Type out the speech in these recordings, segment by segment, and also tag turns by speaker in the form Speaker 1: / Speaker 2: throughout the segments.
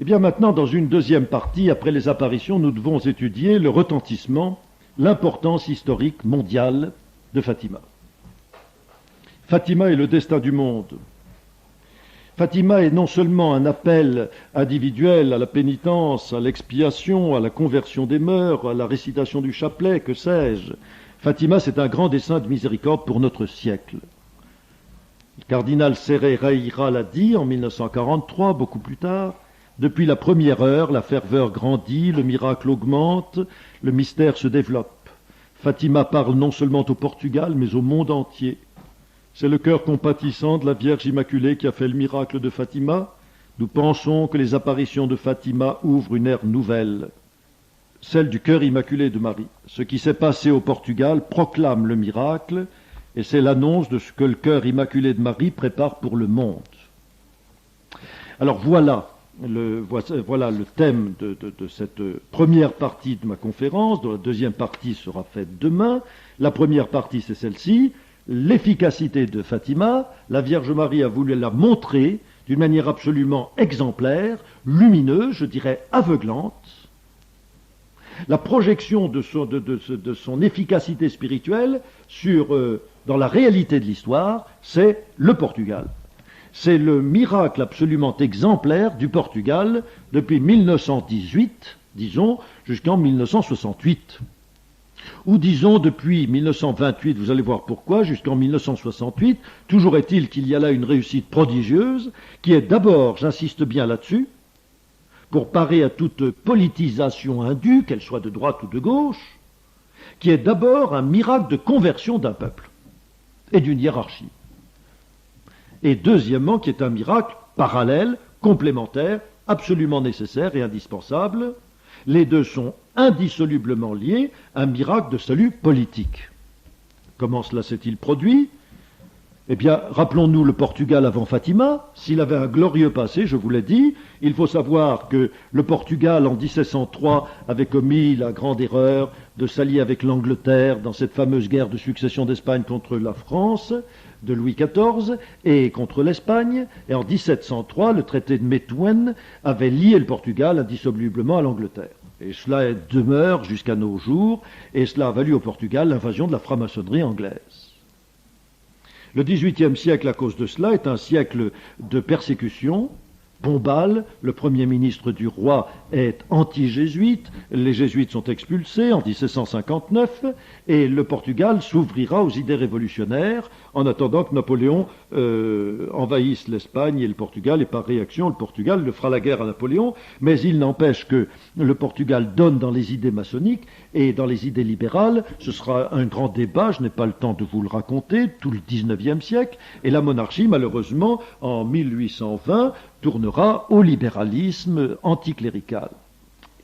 Speaker 1: Eh bien maintenant, dans une deuxième partie, après les apparitions, nous devons étudier le retentissement, l'importance historique mondiale de Fatima. Fatima est le destin du monde. Fatima est non seulement un appel individuel à la pénitence, à l'expiation, à la conversion des mœurs, à la récitation du chapelet, que sais-je. Fatima, c'est un grand dessein de miséricorde pour notre siècle. Le cardinal Serreira l'a dit en 1943, beaucoup plus tard. Depuis la première heure, la ferveur grandit, le miracle augmente, le mystère se développe. Fatima parle non seulement au Portugal, mais au monde entier. C'est le cœur compatissant de la Vierge Immaculée qui a fait le miracle de Fatima. Nous pensons que les apparitions de Fatima ouvrent une ère nouvelle, celle du cœur immaculé de Marie. Ce qui s'est passé au Portugal proclame le miracle, et c'est l'annonce de ce que le cœur immaculé de Marie prépare pour le monde. Alors voilà le thème de cette première partie de ma conférence, dont la deuxième partie sera faite demain. La première partie, c'est celle-ci. L'efficacité de Fatima, la Vierge Marie a voulu la montrer d'une manière absolument exemplaire, lumineuse, je dirais aveuglante. La projection de son efficacité spirituelle dans la réalité de l'histoire, c'est le Portugal. C'est le miracle absolument exemplaire du Portugal depuis 1918, disons, jusqu'en 1968. Ou disons depuis 1928, vous allez voir pourquoi, jusqu'en 1968, toujours est-il qu'il y a là une réussite prodigieuse, qui est d'abord, j'insiste bien là-dessus, pour parer à toute politisation indue, qu'elle soit de droite ou de gauche, qui est d'abord un miracle de conversion d'un peuple et d'une hiérarchie. Et deuxièmement, qui est un miracle parallèle, complémentaire, absolument nécessaire et indispensable. Les deux sont indissolublement liés, un miracle de salut politique. Comment cela s'est-il produit? Eh bien, rappelons-nous le Portugal avant Fatima. S'il avait un glorieux passé, je vous l'ai dit, il faut savoir que le Portugal, en 1703, avait commis la grande erreur de s'allier avec l'Angleterre dans cette fameuse guerre de succession d'Espagne contre la France, de Louis XIV, et contre l'Espagne. Et en 1703, le traité de Methuen avait lié le Portugal indissolublement à l'Angleterre. Et cela demeure jusqu'à nos jours, et cela a valu au Portugal l'invasion de la franc-maçonnerie anglaise. Le XVIIIe siècle, à cause de cela, est un siècle de persécution. Pombal, le premier ministre du roi, est anti-jésuite. Les jésuites sont expulsés en 1759 et le Portugal s'ouvrira aux idées révolutionnaires en attendant que Napoléon envahisse l'Espagne et le Portugal. Et par réaction, le Portugal le fera la guerre à Napoléon. Mais il n'empêche que le Portugal donne dans les idées maçonniques et dans les idées libérales. Ce sera un grand débat, je n'ai pas le temps de vous le raconter, tout le XIXe siècle. Et la monarchie, malheureusement, en 1820, tournera au libéralisme anticlérical.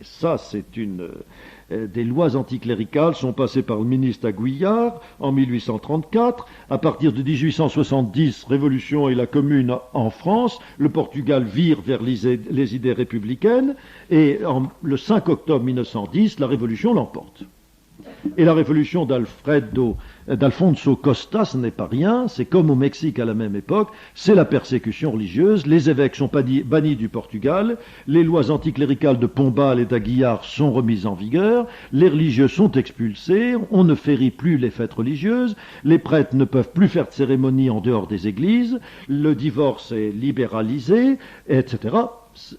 Speaker 1: Et ça, c'est des lois anticléricales sont passées par le ministre Aguillard en 1834. À partir de 1870, Révolution et la Commune en France, le Portugal vire vers les idées républicaines et le 5 octobre 1910, la Révolution l'emporte. Et la révolution d'Alfonso Costa, ce n'est pas rien, c'est comme au Mexique à la même époque, c'est la persécution religieuse, les évêques sont bannis du Portugal, les lois anticléricales de Pombal et d'Aguillard sont remises en vigueur, les religieux sont expulsés, on ne férit plus les fêtes religieuses, les prêtres ne peuvent plus faire de cérémonies en dehors des églises, le divorce est libéralisé, etc.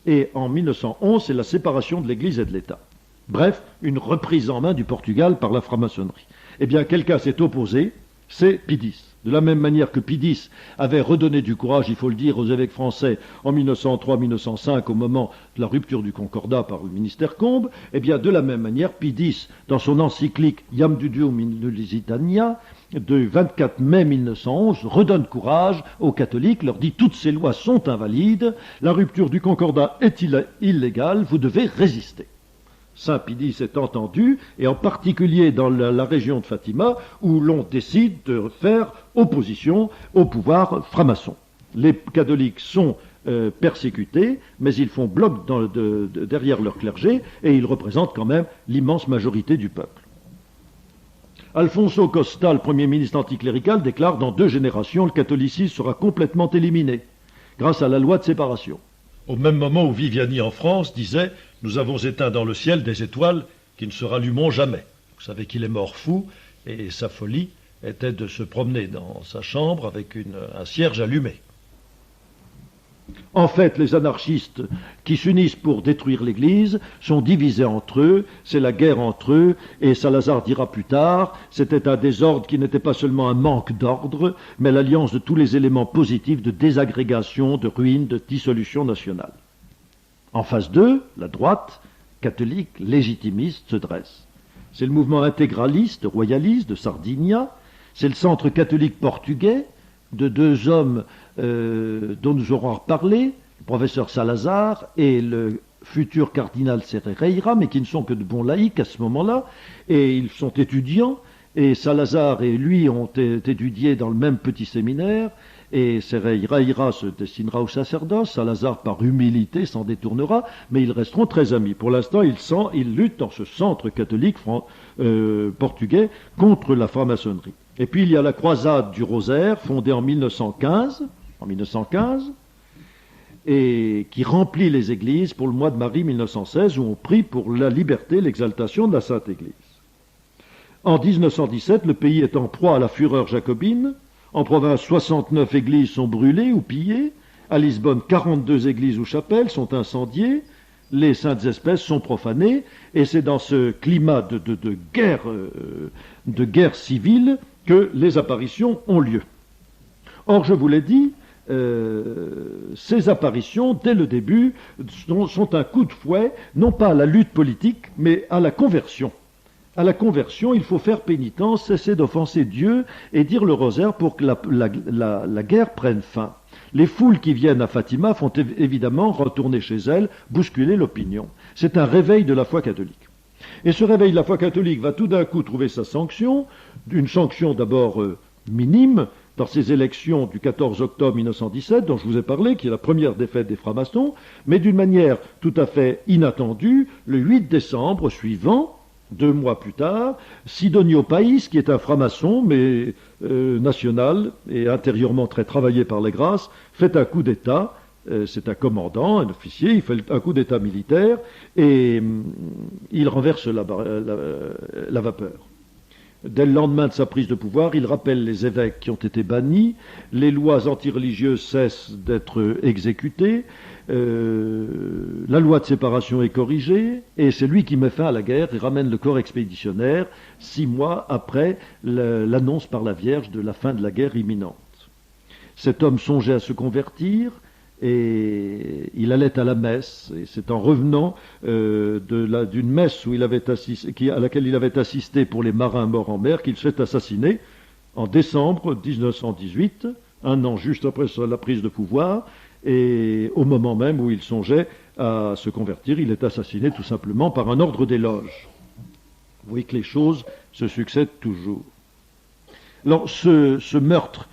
Speaker 1: Et en 1911, c'est la séparation de l'Église et de l'État. Bref, une reprise en main du Portugal par la franc-maçonnerie. Eh bien, quelqu'un s'est opposé, c'est Pie X. De la même manière que Pie X avait redonné du courage, il faut le dire, aux évêques français en 1903-1905, au moment de la rupture du Concordat par le ministère Combes, eh bien, de la même manière, Pie X, dans son encyclique Iam Dudium in Lusitania, de 24 mai 1911, redonne courage aux catholiques, leur dit toutes ces lois sont invalides, la rupture du Concordat est illégale, vous devez résister. Saint Pie X est entendu, et en particulier dans la région de Fatima, où l'on décide de faire opposition au pouvoir franc-maçon. Les catholiques sont persécutés, mais ils font bloc derrière leur clergé, et ils représentent quand même l'immense majorité du peuple. Alfonso Costa, le premier ministre anticlérical, déclare « Dans 2 générations, le catholicisme sera complètement éliminé, grâce à la loi de séparation. » au même moment où Viviani en France disait « Nous avons éteint dans le ciel des étoiles qui ne se rallumeront jamais ». Vous savez qu'il est mort fou, et sa folie était de se promener dans sa chambre avec un cierge allumé. En fait, les anarchistes qui s'unissent pour détruire l'Église sont divisés entre eux, c'est la guerre entre eux, et Salazar dira plus tard, c'était un désordre qui n'était pas seulement un manque d'ordre, mais l'alliance de tous les éléments positifs de désagrégation, de ruine, de dissolution nationale. En face d'eux, la droite, catholique, légitimiste, se dresse. C'est le mouvement intégraliste, royaliste de Sardinia, c'est le centre catholique portugais, de deux hommes dont nous aurons reparlé, le professeur Salazar et le futur cardinal Serreira, mais qui ne sont que de bons laïcs à ce moment-là, et ils sont étudiants, et Salazar et lui ont étudié dans le même petit séminaire, et Serreira se destinera au sacerdoce, Salazar par humilité s'en détournera, mais ils resteront très amis. Pour l'instant, ils luttent dans ce centre catholique portugais contre la franc-maçonnerie. Et puis il y a la croisade du Rosaire, fondée en 1915, et qui remplit les églises pour le mois de Marie 1916, où on prie pour la liberté, l'exaltation de la Sainte Église. En 1917, le pays est en proie à la fureur jacobine. En province, 69 églises sont brûlées ou pillées. À Lisbonne, 42 églises ou chapelles sont incendiées. Les saintes espèces sont profanées. Et c'est dans ce climat de guerre civile que les apparitions ont lieu. Or, je vous l'ai dit, ces apparitions, dès le début, sont un coup de fouet, non pas à la lutte politique, mais à la conversion. À la conversion, il faut faire pénitence, cesser d'offenser Dieu et dire le rosaire pour que la guerre prenne fin. Les foules qui viennent à Fatima font évidemment retourner chez elles, bousculer l'opinion. C'est un réveil de la foi catholique. Et ce réveil de la foi catholique va tout d'un coup trouver sa sanction, une sanction d'abord minime, par ces élections du 14 octobre 1917, dont je vous ai parlé, qui est la première défaite des francs-maçons, mais d'une manière tout à fait inattendue, le 8 décembre suivant, 2 mois plus tard, Sidonio País, qui est un franc-maçon, mais national et intérieurement très travaillé par les grâces, fait un coup d'État. C'est un commandant, un officier, il fait un coup d'État militaire et il renverse la vapeur. Dès le lendemain de sa prise de pouvoir, il rappelle les évêques qui ont été bannis, les lois antireligieuses cessent d'être exécutées, la loi de séparation est corrigée, et c'est lui qui met fin à la guerre et ramène le corps expéditionnaire 6 mois après l'annonce par la Vierge de la fin de la guerre imminente. Cet homme songeait à se convertir, et il allait à la messe, et c'est en revenant d'une messe à laquelle il avait assisté pour les marins morts en mer qu'il se fait assassiner en décembre 1918, un an juste après la prise de pouvoir, et au moment même où il songeait à se convertir, il est assassiné tout simplement par un ordre d'éloge. Vous voyez que les choses se succèdent toujours. Alors ce meurtre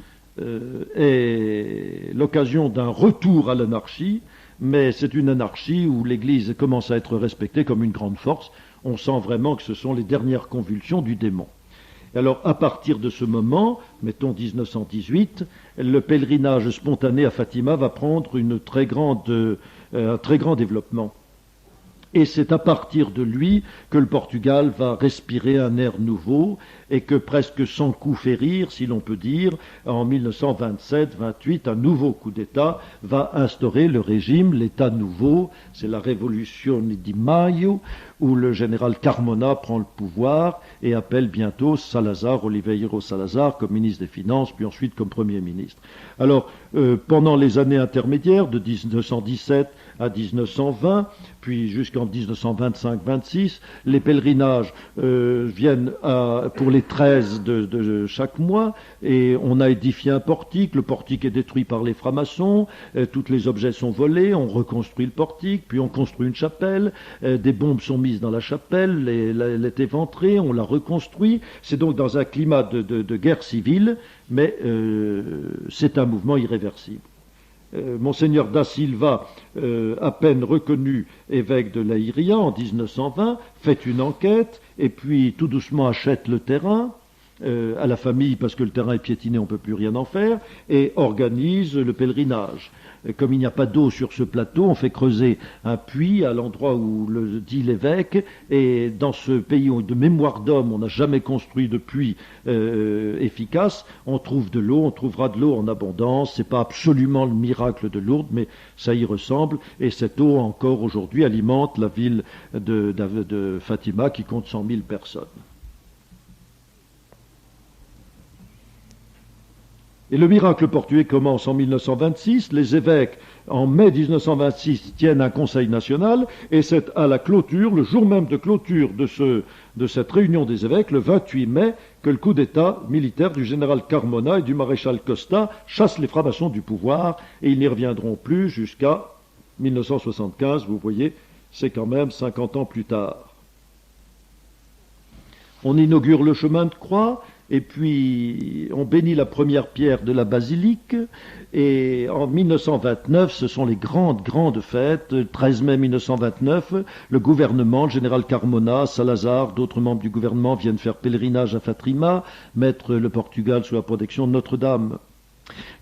Speaker 1: est l'occasion d'un retour à l'anarchie, mais c'est une anarchie où l'Église commence à être respectée comme une grande force. On sent vraiment que ce sont les dernières convulsions du démon. Alors, à partir de ce moment, mettons 1918, le pèlerinage spontané à Fatima va prendre un très grand développement. Et c'est à partir de lui que le Portugal va respirer un air nouveau et que presque sans coup férir, si l'on peut dire, en 1927-28, un nouveau coup d'État va instaurer le régime, l'État nouveau, c'est la Révolution di Maio, où le général Carmona prend le pouvoir et appelle bientôt Salazar, Oliveira Salazar, comme ministre des Finances, puis ensuite comme Premier ministre. Alors, pendant les années intermédiaires, de 1917 à 1920, puis jusqu'en 1925-26, les pèlerinages viennent pour les 13 de chaque mois, et on a édifié un portique, le portique est détruit par les francs-maçons, tous les objets sont volés, on reconstruit le portique, puis on construit une chapelle, des bombes sont mises dans la chapelle, elle est éventrée, on la reconstruit, c'est donc dans un climat de guerre civile, mais c'est un mouvement irréversible. Monseigneur da Silva, à peine reconnu évêque de Leiria en 1920, fait une enquête et puis tout doucement achète le terrain à la famille parce que le terrain est piétiné, on ne peut plus rien en faire, et organise le pèlerinage. Comme il n'y a pas d'eau sur ce plateau, on fait creuser un puits à l'endroit où le dit l'évêque, et dans ce pays de mémoire d'homme, on n'a jamais construit de puits efficace, on trouve de l'eau, on trouvera de l'eau en abondance. C'est pas absolument le miracle de Lourdes, mais ça y ressemble, et cette eau encore aujourd'hui alimente la ville de Fatima qui compte 100 000 personnes. Et le miracle portugais commence en 1926. Les évêques, en mai 1926, tiennent un conseil national, et c'est à la clôture, le jour même de clôture de cette réunion des évêques, le 28 mai, que le coup d'État militaire du général Carmona et du maréchal Costa chasse les francs-maçons du pouvoir, et ils n'y reviendront plus jusqu'à 1975. Vous voyez, c'est quand même 50 ans plus tard. On inaugure le chemin de croix, et puis on bénit la première pierre de la basilique, et en 1929, ce sont les grandes fêtes. Le 13 mai 1929, le gouvernement, le général Carmona, Salazar, d'autres membres du gouvernement viennent faire pèlerinage à Fatima, mettre le Portugal sous la protection de Notre-Dame.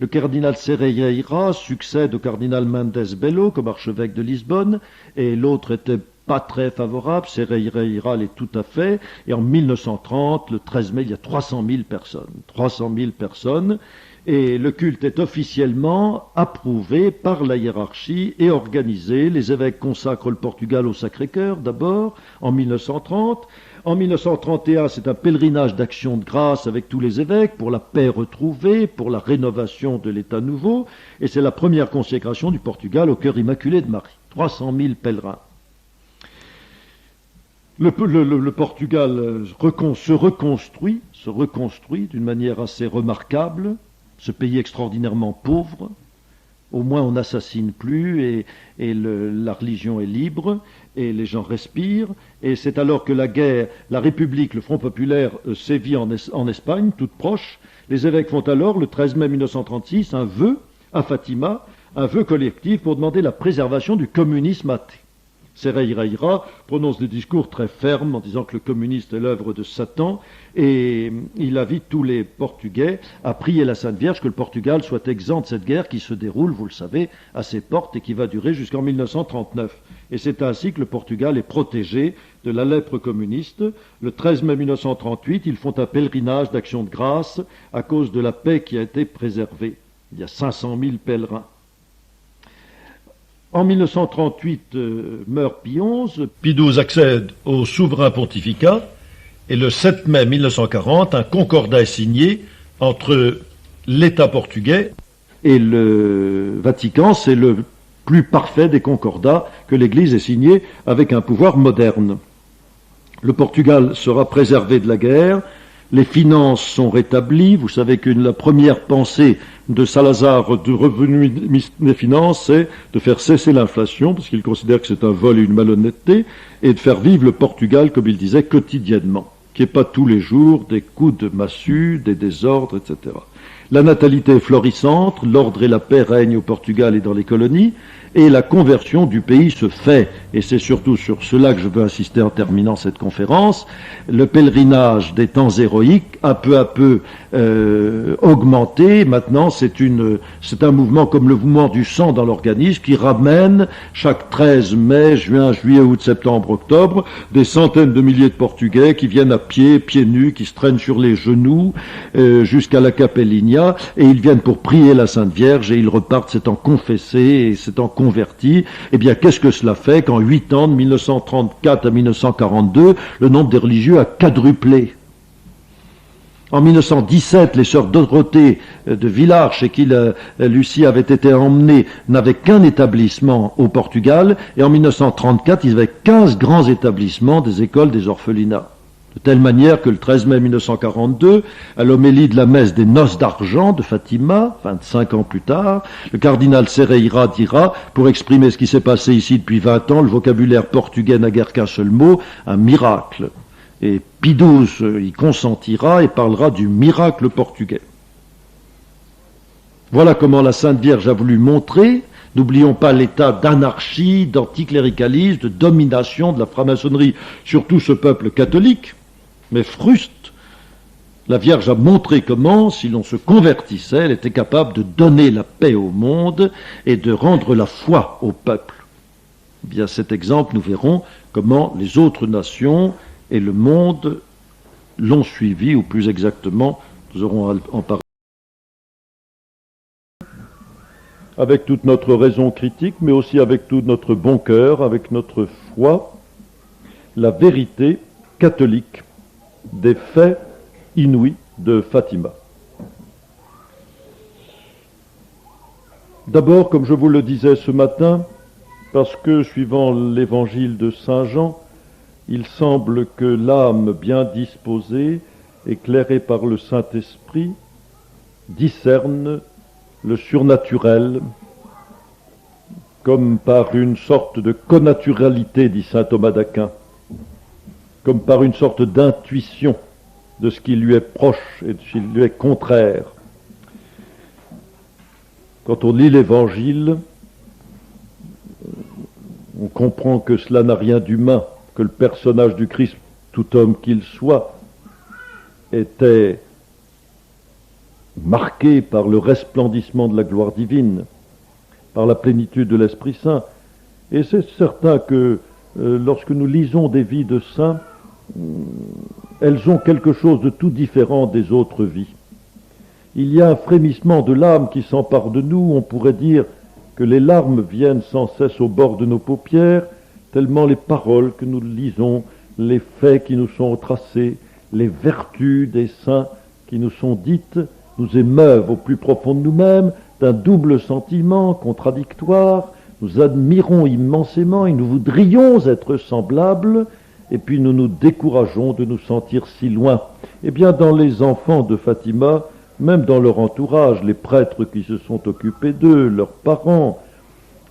Speaker 1: Le cardinal Cereira succède au cardinal Mendes Bello comme archevêque de Lisbonne, et l'autre était pas très favorable. Cereira l'est tout à fait, et en 1930, le 13 mai, il y a 300 000 personnes. 300 000 personnes, et le culte est officiellement approuvé par la hiérarchie et organisé. Les évêques consacrent le Portugal au Sacré-Cœur d'abord, en 1930. En 1931, c'est un pèlerinage d'action de grâce avec tous les évêques pour la paix retrouvée, pour la rénovation de l'État nouveau, et c'est la première consécration du Portugal au cœur immaculé de Marie. 300 000 pèlerins. Le Portugal se reconstruit d'une manière assez remarquable. Ce pays extraordinairement pauvre, au moins on n'assassine plus, et la religion est libre, et les gens respirent. Et c'est alors que la République, le Front populaire, sévit en Espagne, toute proche. Les évêques font alors, le 13 mai 1936, un vœu à Fatima, un vœu collectif pour demander la préservation du communisme athée. Cereira prononce des discours très fermes en disant que le communisme est l'œuvre de Satan, et il invite tous les Portugais à prier la Sainte Vierge que le Portugal soit exempt de cette guerre qui se déroule, vous le savez, à ses portes et qui va durer jusqu'en 1939. Et c'est ainsi que le Portugal est protégé de la lèpre communiste. Le 13 mai 1938, ils font un pèlerinage d'action de grâce à cause de la paix qui a été préservée. Il y a 500 000 pèlerins. En 1938 meurt Pie XI. Pie XII accède au souverain pontificat, et le 7 mai 1940, un concordat est signé entre l'État portugais et le Vatican. C'est le plus parfait des concordats que l'Église ait signé avec un pouvoir moderne. Le Portugal sera préservé de la guerre. Les finances sont rétablies. Vous savez que la première pensée de Salazar de revenu des finances, c'est de faire cesser l'inflation, parce qu'il considère que c'est un vol et une malhonnêteté, et de faire vivre le Portugal, comme il disait, quotidiennement, qu'il n'y ait pas tous les jours des coups de massue, des désordres, etc. La natalité est florissante, l'ordre et la paix règnent au Portugal et dans les colonies, et la conversion du pays se fait, et c'est surtout sur cela que je veux insister en terminant cette conférence. Le pèlerinage des temps héroïques a peu à peu augmenté. Maintenant, c'est un mouvement comme le mouvement du sang dans l'organisme qui ramène chaque 13 mai, juin, juillet, août, septembre, octobre, des centaines de milliers de Portugais qui viennent à pieds nus, qui se traînent sur les genoux jusqu'à la Capellinha, et ils viennent pour prier la Sainte Vierge, et ils repartent s'étant confessés et s'étant convertis. Eh bien, qu'est-ce que cela fait qu'en 8 ans, de 1934 à 1942, le nombre des religieux a quadruplé? En 1917, les sœurs Dorothée de Villars, chez qui Lucie avait été emmenée, n'avaient qu'un établissement au Portugal, et en 1934, ils avaient 15 grands établissements, des écoles, des orphelinats. De telle manière que le 13 mai 1942, à l'homélie de la messe des Noces d'Argent de Fatima, 25 ans plus tard, le cardinal Cereira dira, pour exprimer ce qui s'est passé ici depuis 20 ans, le vocabulaire portugais n'a guère qu'un seul mot, un miracle. Et Pie XII y consentira et parlera du miracle portugais. Voilà comment la Sainte Vierge a voulu montrer. N'oublions pas l'état d'anarchie, d'anticléricalisme, de domination de la franc-maçonnerie sur tout ce peuple catholique, mais fruste La Vierge a montré comment, si l'on se convertissait, elle était capable de donner la paix au monde et de rendre la foi au peuple. Via cet exemple, nous verrons comment les autres nations et le monde l'ont suivi, ou plus exactement, nous aurons à en parler. Avec toute notre raison critique, mais aussi avec tout notre bon cœur, avec notre foi, la vérité catholique des faits inouïs de Fatima. D'abord, comme je vous le disais ce matin, parce que, suivant l'évangile de Saint Jean, il semble que l'âme bien disposée, éclairée par le Saint-Esprit, discerne le surnaturel, comme par une sorte de connaturalité, dit saint Thomas d'Aquin, comme par une sorte d'intuition de ce qui lui est proche et de ce qui lui est contraire. Quand on lit l'Évangile, on comprend que cela n'a rien d'humain, que le personnage du Christ, tout homme qu'il soit, était marqué par le resplendissement de la gloire divine, par la plénitude de l'Esprit Saint. Et c'est certain que lorsque nous lisons des vies de saints, elles ont quelque chose de tout différent des autres vies. Il y a un frémissement de l'âme qui s'empare de nous. On pourrait dire que les larmes viennent sans cesse au bord de nos paupières, tellement les paroles que nous lisons, les faits qui nous sont tracés, les vertus des saints qui nous sont dites, nous émeuvent au plus profond de nous-mêmes d'un double sentiment contradictoire. Nous admirons immensément et nous voudrions être semblables, et puis nous nous décourageons de nous sentir si loin. Eh bien, dans les enfants de Fatima, même dans leur entourage, les prêtres qui se sont occupés d'eux, leurs parents,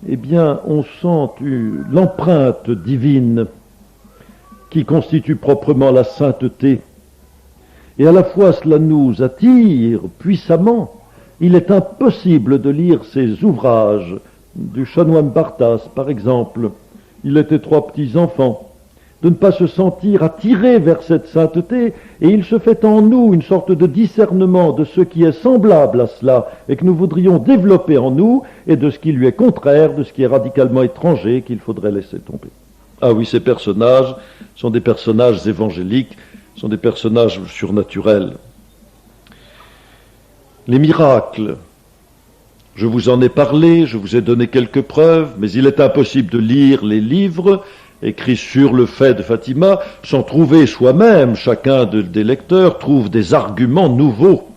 Speaker 1: eh bien, on sent l'empreinte divine qui constitue proprement la sainteté. Et à la fois cela nous attire puissamment. Il est impossible de lire ces ouvrages du chanoine Barthas, par exemple. Il était 3 petits-enfants, de ne pas se sentir attiré vers cette sainteté, et il se fait en nous une sorte de discernement de ce qui est semblable à cela, et que nous voudrions développer en nous, et de ce qui lui est contraire, de ce qui est radicalement étranger, qu'il faudrait laisser tomber. Ah oui, ces personnages sont des personnages évangéliques, sont des personnages surnaturels. Les miracles, je vous en ai parlé, je vous ai donné quelques preuves, mais il est impossible de lire les livres écrits sur le fait de Fatima sans trouver soi-même, chacun des lecteurs trouve des arguments nouveaux.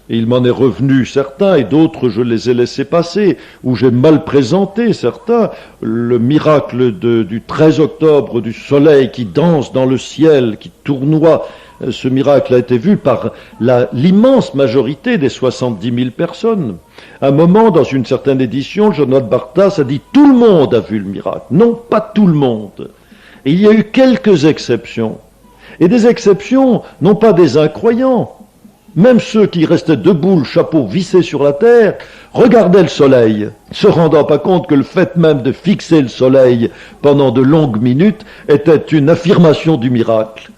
Speaker 1: Et il m'en est revenu certains, et d'autres je les ai laissés passer, ou j'ai mal présenté certains. Le miracle du 13 octobre du soleil qui danse dans le ciel, qui tournoie, ce miracle a été vu par l'immense majorité des 70 000 personnes. À un moment, dans une certaine édition, le journal Barthas a dit « tout le monde a vu le miracle ». Non, pas tout le monde. Et il y a eu quelques exceptions. Et des exceptions, non pas des incroyants. Même ceux qui restaient debout, le chapeau vissé sur la terre, regardaient le soleil, se rendant pas compte que le fait même de fixer le soleil pendant de longues minutes était une affirmation du miracle.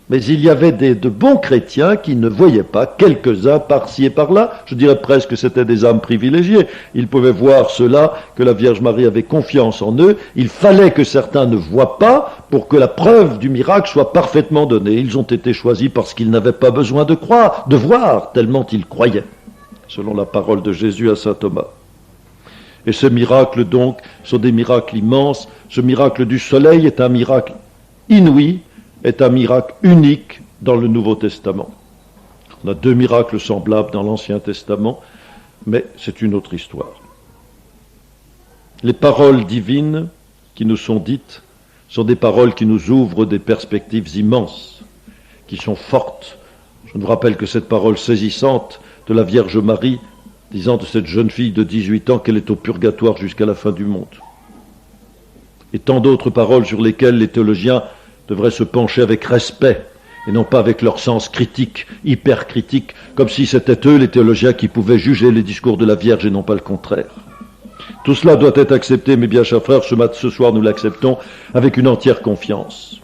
Speaker 1: Mais il y avait de bons chrétiens qui ne voyaient pas, quelques-uns par-ci et par-là, je dirais presque que c'était des âmes privilégiées. Ils pouvaient voir cela, que la Vierge Marie avait confiance en eux. Il fallait que certains ne voient pas pour que la preuve du miracle soit parfaitement donnée. Ils ont été choisis parce qu'ils n'avaient pas besoin de croire, de voir, tellement ils croyaient, selon la parole de Jésus à saint Thomas. Et ces miracles donc sont des miracles immenses. Ce miracle du soleil est un miracle inouï, est un miracle unique dans le Nouveau Testament. On a 2 miracles semblables dans l'Ancien Testament, mais c'est une autre histoire. Les paroles divines qui nous sont dites sont des paroles qui nous ouvrent des perspectives immenses, qui sont fortes. Je vous rappelle que cette parole saisissante de la Vierge Marie, disant de cette jeune fille de 18 ans qu'elle est au purgatoire jusqu'à la fin du monde. Et tant d'autres paroles sur lesquelles les théologiens devraient se pencher avec respect, et non pas avec leur sens critique, hyper critique, comme si c'était eux, les théologiens, qui pouvaient juger les discours de la Vierge et non pas le contraire. Tout cela doit être accepté, mes bien chers frères, ce soir nous l'acceptons avec une entière confiance.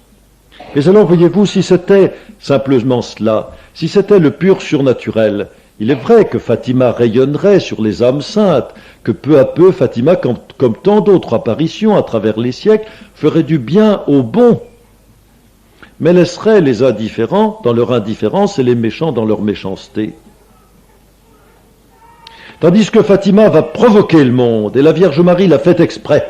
Speaker 1: Mais alors, voyez-vous, si c'était simplement cela, si c'était le pur surnaturel, il est vrai que Fatima rayonnerait sur les âmes saintes, que peu à peu Fatima, comme tant d'autres apparitions à travers les siècles, ferait du bien aux bons, mais laisserait les indifférents dans leur indifférence et les méchants dans leur méchanceté. Tandis que Fatima va provoquer le monde, et la Vierge Marie l'a fait exprès.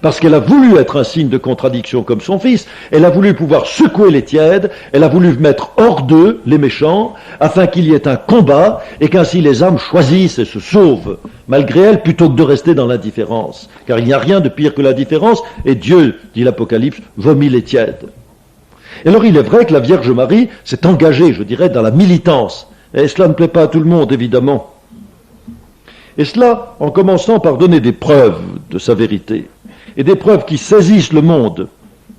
Speaker 1: Parce qu'elle a voulu être un signe de contradiction comme son fils, elle a voulu pouvoir secouer les tièdes, elle a voulu mettre hors d'eux les méchants, afin qu'il y ait un combat, et qu'ainsi les âmes choisissent et se sauvent, malgré elles, plutôt que de rester dans l'indifférence. Car il n'y a rien de pire que l'indifférence, et Dieu, dit l'Apocalypse, vomit les tièdes. Et alors il est vrai que la Vierge Marie s'est engagée, je dirais, dans la militance. Et cela ne plaît pas à tout le monde, évidemment. Et cela en commençant par donner des preuves de sa vérité. Et des preuves qui saisissent le monde,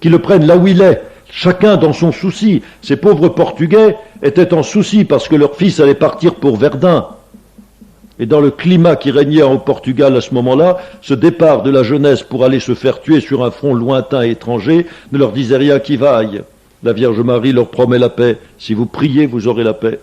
Speaker 1: qui le prennent là où il est, chacun dans son souci. Ces pauvres Portugais étaient en souci parce que leur fils allait partir pour Verdun. Et dans le climat qui régnait au Portugal à ce moment-là, ce départ de la jeunesse pour aller se faire tuer sur un front lointain et étranger ne leur disait rien qui vaille. La Vierge Marie leur promet la paix. Si vous priez, vous aurez la paix.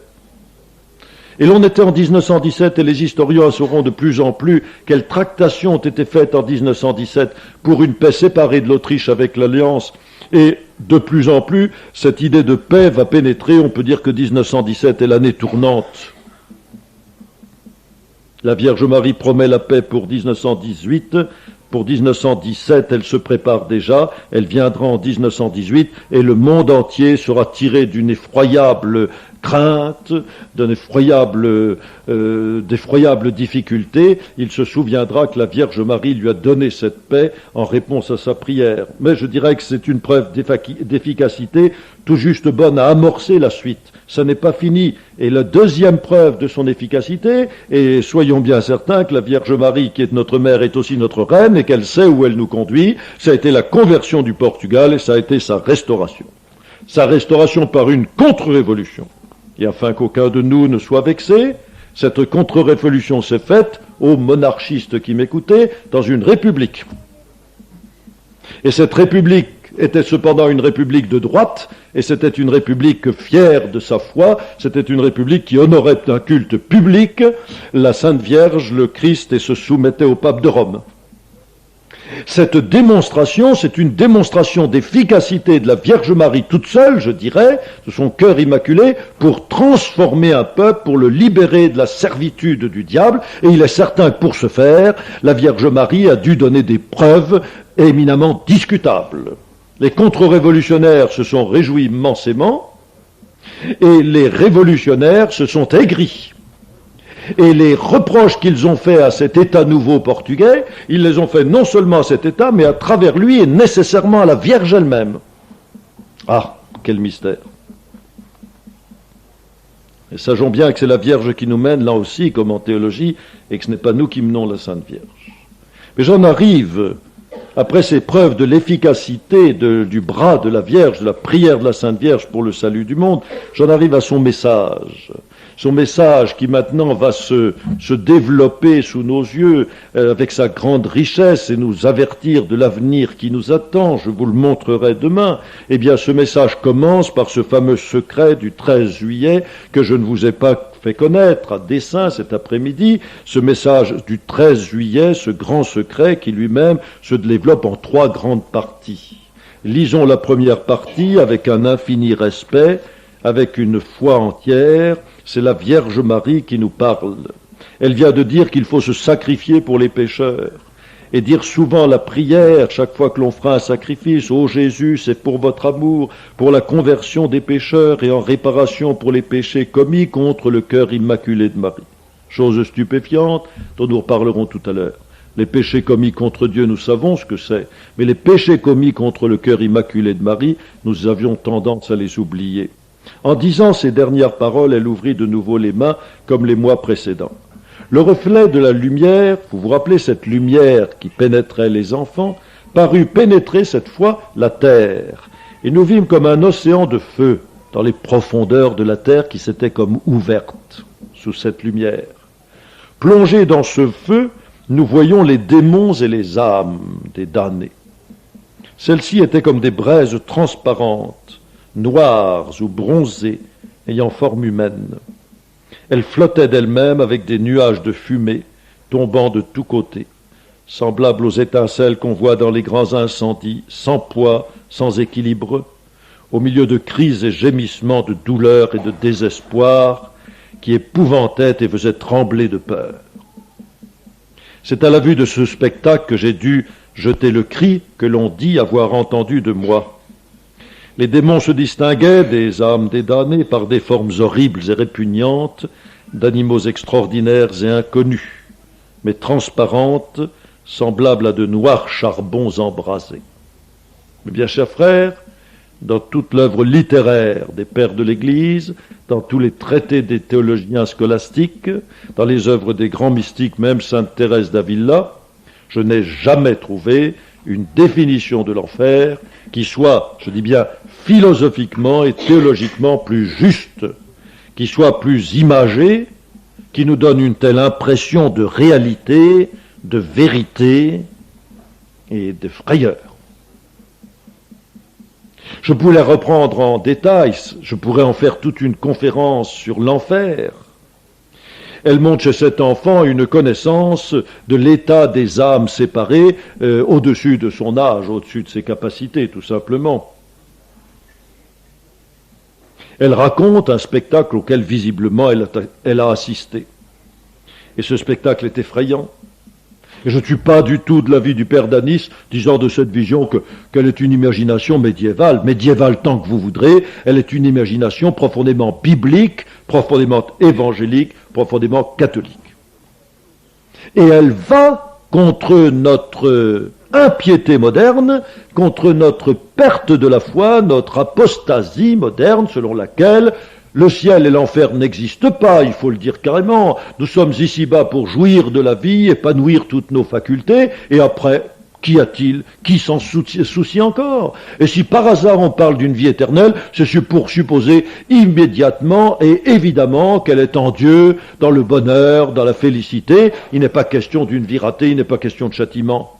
Speaker 1: Et l'on était en 1917 et les historiens sauront de plus en plus quelles tractations ont été faites en 1917 pour une paix séparée de l'Autriche avec l'Alliance. Et de plus en plus, cette idée de paix va pénétrer. On peut dire que 1917 est l'année tournante. La Vierge Marie promet la paix pour 1918. Pour 1917, elle se prépare déjà, elle viendra en 1918 et le monde entier sera tiré d'une effroyable crainte, d'effroyables difficultés. Il se souviendra que la Vierge Marie lui a donné cette paix en réponse à sa prière. Mais je dirais que c'est une preuve d'efficacité tout juste bonne à amorcer la suite. Ça n'est pas fini. Et la deuxième preuve de son efficacité, et soyons bien certains que la Vierge Marie, qui est notre mère, est aussi notre reine, et qu'elle sait où elle nous conduit, ça a été la conversion du Portugal, et ça a été sa restauration. Sa restauration par une contre-révolution. Et afin qu'aucun de nous ne soit vexé, cette contre-révolution s'est faite, aux monarchistes qui m'écoutaient, dans une république. Et cette république était cependant une république de droite, et c'était une république fière de sa foi, c'était une république qui honorait d'un culte public la Sainte Vierge, le Christ, et se soumettait au pape de Rome. Cette démonstration, c'est une démonstration d'efficacité de la Vierge Marie toute seule, je dirais, de son cœur immaculé, pour transformer un peuple, pour le libérer de la servitude du diable, et il est certain que pour ce faire, la Vierge Marie a dû donner des preuves éminemment discutables. Les contre-révolutionnaires se sont réjouis immensément, et les révolutionnaires se sont aigris. Et les reproches qu'ils ont faits à cet État nouveau portugais, ils les ont faits non seulement à cet État, mais à travers lui et nécessairement à la Vierge elle-même. Ah, quel mystère! Et sachons bien que c'est la Vierge qui nous mène, là aussi, comme en théologie, et que ce n'est pas nous qui menons la Sainte Vierge. Mais j'en arrive, après ces preuves de l'efficacité du bras de la Vierge, de la prière de la Sainte Vierge pour le salut du monde, j'en arrive à son message. Son message qui maintenant va se développer sous nos yeux avec sa grande richesse et nous avertir de l'avenir qui nous attend, je vous le montrerai demain. Eh bien, ce message commence par ce fameux secret du 13 juillet que je ne vous ai pas fait connaître à dessein cet après-midi, ce message du 13 juillet, ce grand secret qui lui-même se développe en 3 grandes parties. Lisons la première partie avec un infini respect, avec une foi entière. C'est la Vierge Marie qui nous parle. Elle vient de dire qu'il faut se sacrifier pour les pécheurs et dire souvent la prière chaque fois que l'on fera un sacrifice. Ô Jésus, c'est pour votre amour, pour la conversion des pécheurs et en réparation pour les péchés commis contre le cœur immaculé de Marie. Chose stupéfiante dont nous reparlerons tout à l'heure. Les péchés commis contre Dieu, nous savons ce que c'est, mais les péchés commis contre le cœur immaculé de Marie, nous avions tendance à les oublier. En disant ces dernières paroles, elle ouvrit de nouveau les mains comme les mois précédents. Le reflet de la lumière, vous vous rappelez cette lumière qui pénétrait les enfants, parut pénétrer cette fois la terre. Et nous vîmes comme un océan de feu dans les profondeurs de la terre qui s'était comme ouverte sous cette lumière. Plongés dans ce feu, nous voyons les démons et les âmes des damnés. Celles-ci étaient comme des braises transparentes, noires ou bronzées, ayant forme humaine. Elles flottaient d'elles-mêmes avec des nuages de fumée tombant de tous côtés, semblables aux étincelles qu'on voit dans les grands incendies, sans poids, sans équilibre, au milieu de cris et gémissements de douleur et de désespoir qui épouvantaient et faisaient trembler de peur. C'est à la vue de ce spectacle que j'ai dû jeter le cri que l'on dit avoir entendu de moi. Les démons se distinguaient des âmes des damnés par des formes horribles et répugnantes, d'animaux extraordinaires et inconnus, mais transparentes, semblables à de noirs charbons embrasés. Mais bien, chers frères, dans toute l'œuvre littéraire des pères de l'Église, dans tous les traités des théologiens scolastiques, dans les œuvres des grands mystiques, même Sainte Thérèse d'Avila, je n'ai jamais trouvé une définition de l'enfer qui soit, je dis bien, philosophiquement et théologiquement plus juste, qui soit plus imagée, qui nous donne une telle impression de réalité, de vérité et de frayeur. Je pourrais reprendre en détail, je pourrais en faire toute une conférence sur l'enfer. Elle montre chez cet enfant une connaissance de l'état des âmes séparées au-dessus de son âge, au-dessus de ses capacités, tout simplement. Elle raconte un spectacle auquel visiblement elle a assisté. Et ce spectacle est effrayant. Et je ne suis pas du tout de l'avis du père Danis, disant de cette vision qu'elle est une imagination médiévale tant que vous voudrez, elle est une imagination profondément biblique, profondément évangélique, profondément catholique. Et elle va contre notre impiété moderne, contre notre perte de la foi, notre apostasie moderne, selon laquelle le ciel et l'enfer n'existent pas, il faut le dire carrément. Nous sommes ici-bas pour jouir de la vie, épanouir toutes nos facultés, et après, qu'y a-t-il? Qui s'en soucie encore? Et si par hasard on parle d'une vie éternelle, c'est pour supposer immédiatement et évidemment qu'elle est en Dieu, dans le bonheur, dans la félicité. Il n'est pas question d'une vie ratée, il n'est pas question de châtiment.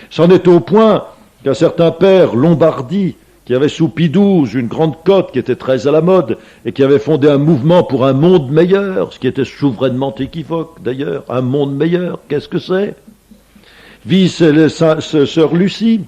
Speaker 1: C'en est au point qu'un certain père Lombardi, qui avait sous Pie XII une grande cote qui était très à la mode et qui avait fondé un mouvement pour un monde meilleur, ce qui était souverainement équivoque d'ailleurs. Un monde meilleur, qu'est-ce que c'est? Vit sœur Lucie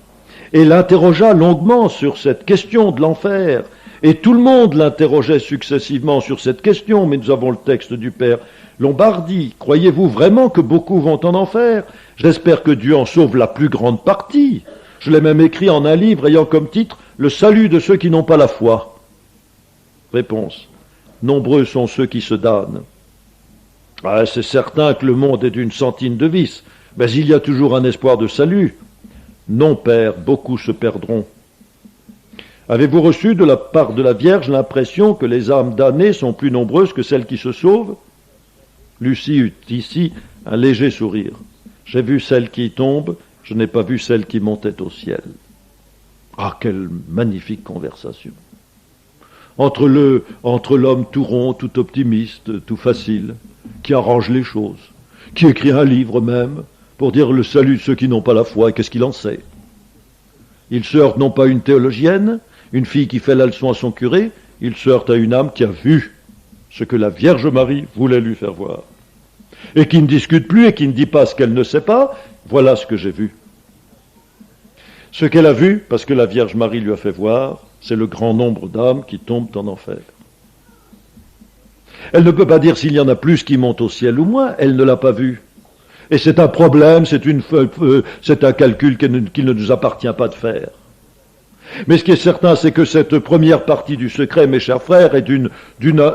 Speaker 1: et l'interrogea longuement sur cette question de l'enfer. Et tout le monde l'interrogeait successivement sur cette question, mais nous avons le texte du père Lombardi. Croyez-vous vraiment que beaucoup vont en enfer? J'espère que Dieu en sauve la plus grande partie. Je l'ai même écrit en un livre ayant comme titre « Le salut de ceux qui n'ont pas la foi ». Réponse. Nombreux sont ceux qui se damnent. Ah, c'est certain que le monde est d'une sentine de vices, mais il y a toujours un espoir de salut. Non, Père, beaucoup se perdront. Avez-vous reçu de la part de la Vierge l'impression que les âmes damnées sont plus nombreuses que celles qui se sauvent? Lucie eut ici un léger sourire. J'ai vu celles qui tombent, je n'ai pas vu celle qui montait au ciel. Ah, quelle magnifique conversation. Entre l'homme tout rond, tout optimiste, tout facile, qui arrange les choses, qui écrit un livre même, pour dire le salut de ceux qui n'ont pas la foi, et qu'est-ce qu'il en sait? Il se heurte non pas à une théologienne, une fille qui fait la leçon à son curé, il se heurte à une âme qui a vu ce que la Vierge Marie voulait lui faire voir. Et qui ne discute plus et qui ne dit pas ce qu'elle ne sait pas, voilà ce que j'ai vu. Ce qu'elle a vu, parce que la Vierge Marie lui a fait voir, c'est le grand nombre d'âmes qui tombent en enfer. Elle ne peut pas dire s'il y en a plus qui montent au ciel ou moins, elle ne l'a pas vu. Et c'est un problème, c'est un calcul qu'il ne nous appartient pas de faire. Mais ce qui est certain, c'est que cette première partie du secret, mes chers frères, est d'une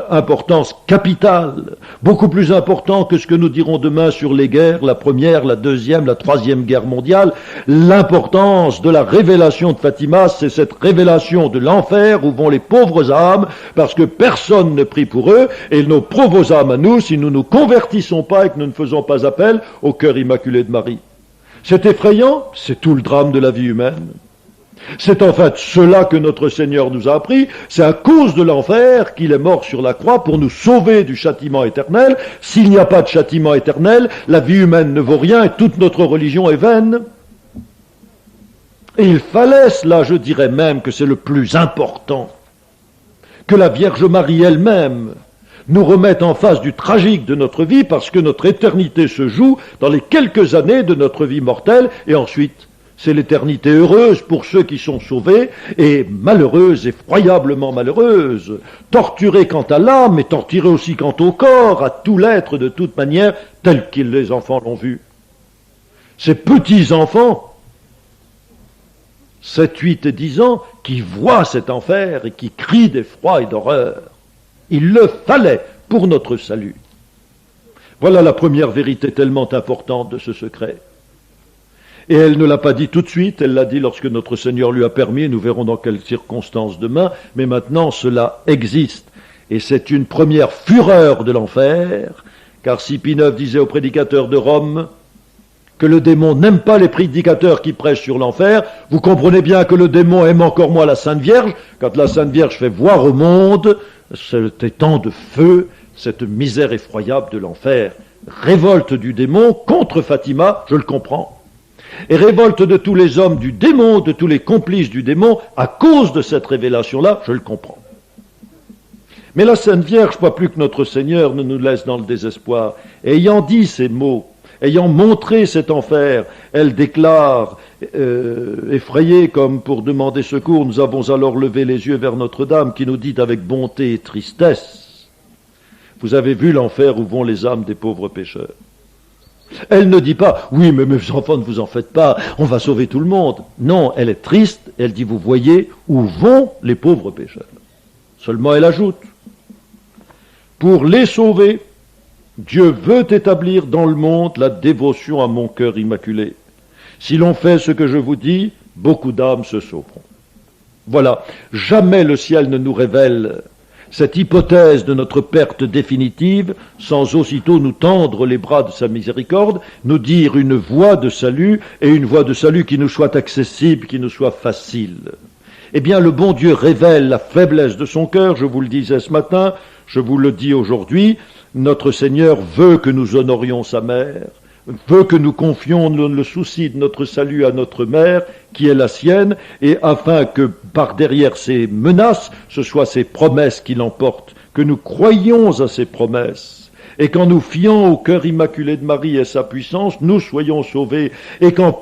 Speaker 1: importance capitale, beaucoup plus importante que ce que nous dirons demain sur les guerres, la première, la deuxième, la troisième guerre mondiale. L'importance de la révélation de Fatima, c'est cette révélation de l'enfer où vont les pauvres âmes, parce que personne ne prie pour eux, et nos pauvres âmes à nous, si nous ne nous convertissons pas et que nous ne faisons pas appel au cœur immaculé de Marie. C'est effrayant, c'est tout le drame de la vie humaine. C'est en fait cela que notre Seigneur nous a appris, c'est à cause de l'enfer qu'il est mort sur la croix pour nous sauver du châtiment éternel. S'il n'y a pas de châtiment éternel, la vie humaine ne vaut rien et toute notre religion est vaine. Et il fallait cela, je dirais même que c'est le plus important, que la Vierge Marie elle-même nous remette en face du tragique de notre vie, parce que notre éternité se joue dans les quelques années de notre vie mortelle, et ensuite, c'est l'éternité heureuse pour ceux qui sont sauvés, et malheureuse, effroyablement malheureuse, torturée quant à l'âme, mais torturée aussi quant au corps, à tout l'être de toute manière, tel que les enfants l'ont vu. Ces petits-enfants, 7, 8 et 10 ans, qui voient cet enfer et qui crient d'effroi et d'horreur. Il le fallait pour notre salut. Voilà la première vérité tellement importante de ce secret. Et elle ne l'a pas dit tout de suite, elle l'a dit lorsque notre Seigneur lui a permis, nous verrons dans quelles circonstances demain, mais maintenant cela existe. Et c'est une première fureur de l'enfer, car si Pie IX disait aux prédicateurs de Rome que le démon n'aime pas les prédicateurs qui prêchent sur l'enfer, vous comprenez bien que le démon aime encore moins la Sainte Vierge, quand la Sainte Vierge fait voir au monde cet étang de feu, cette misère effroyable de l'enfer. Révolte du démon contre Fatima, je le comprends, et révolte de tous les hommes du démon, de tous les complices du démon, à cause de cette révélation-là, je le comprends. Mais la Sainte Vierge, pas plus que notre Seigneur, ne nous laisse dans le désespoir. Ayant dit ces mots, ayant montré cet enfer, elle déclare, effrayée comme pour demander secours, nous avons alors levé les yeux vers Notre-Dame qui nous dit avec bonté et tristesse, vous avez vu l'enfer où vont les âmes des pauvres pécheurs. Elle ne dit pas, oui, mais mes enfants, ne vous en faites pas, on va sauver tout le monde. Non, elle est triste, elle dit, vous voyez où vont les pauvres pécheurs. Seulement elle ajoute, pour les sauver, Dieu veut établir dans le monde la dévotion à mon cœur immaculé. Si l'on fait ce que je vous dis, beaucoup d'âmes se sauveront. Voilà, jamais le ciel ne nous révèle cette hypothèse de notre perte définitive sans aussitôt nous tendre les bras de sa miséricorde, nous dire une voie de salut, et une voie de salut qui nous soit accessible, qui nous soit facile. Eh bien, le bon Dieu révèle la faiblesse de son cœur, je vous le disais ce matin, je vous le dis aujourd'hui, notre Seigneur veut que nous honorions sa mère, veut que nous confions le souci de notre salut à notre mère, qui est la sienne, et afin que par derrière ces menaces, ce soit ses promesses qui l'emportent, que nous croyions à ses promesses, et qu'en nous fiant au cœur immaculé de Marie et sa puissance, nous soyons sauvés, et qu'en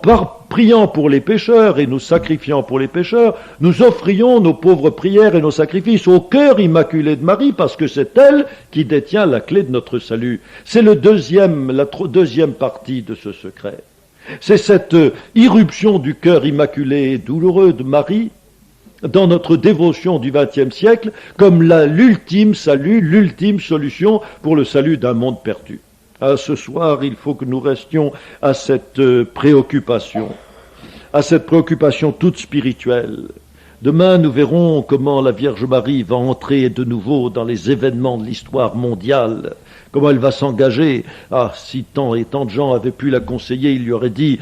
Speaker 1: priant pour les pécheurs et nous sacrifiant pour les pécheurs, nous offrions nos pauvres prières et nos sacrifices au cœur immaculé de Marie, parce que c'est elle qui détient la clé de notre salut. C'est la deuxième partie de ce secret. C'est cette irruption du cœur immaculé et douloureux de Marie dans notre dévotion du XXe siècle comme l'ultime salut, l'ultime solution pour le salut d'un monde perdu. Ce soir, il faut que nous restions à cette préoccupation toute spirituelle. Demain, nous verrons comment la Vierge Marie va entrer de nouveau dans les événements de l'histoire mondiale, comment elle va s'engager. Ah, si tant et tant de gens avaient pu la conseiller, il lui aurait dit,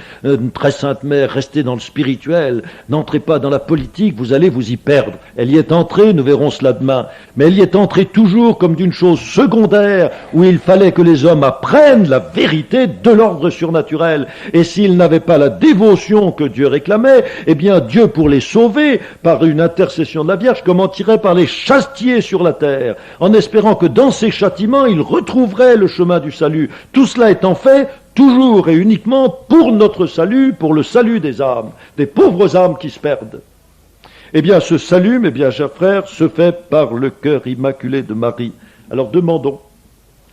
Speaker 1: très sainte mère, restez dans le spirituel, n'entrez pas dans la politique, vous allez vous y perdre. Elle y est entrée, nous verrons cela demain, mais elle y est entrée toujours comme d'une chose secondaire, où il fallait que les hommes apprennent la vérité de l'ordre surnaturel. Et s'ils n'avaient pas la dévotion que Dieu réclamait, eh bien Dieu, pour les sauver, par une intercession de la Vierge, commencerait par les châtier sur la terre, en espérant que dans ces châtiments, ils retrouveraient le chemin du salut. Tout cela étant fait, toujours et uniquement pour notre salut, pour le salut des âmes, des pauvres âmes qui se perdent. Eh bien, ce salut, mes bien chers frères, se fait par le cœur immaculé de Marie. Alors demandons,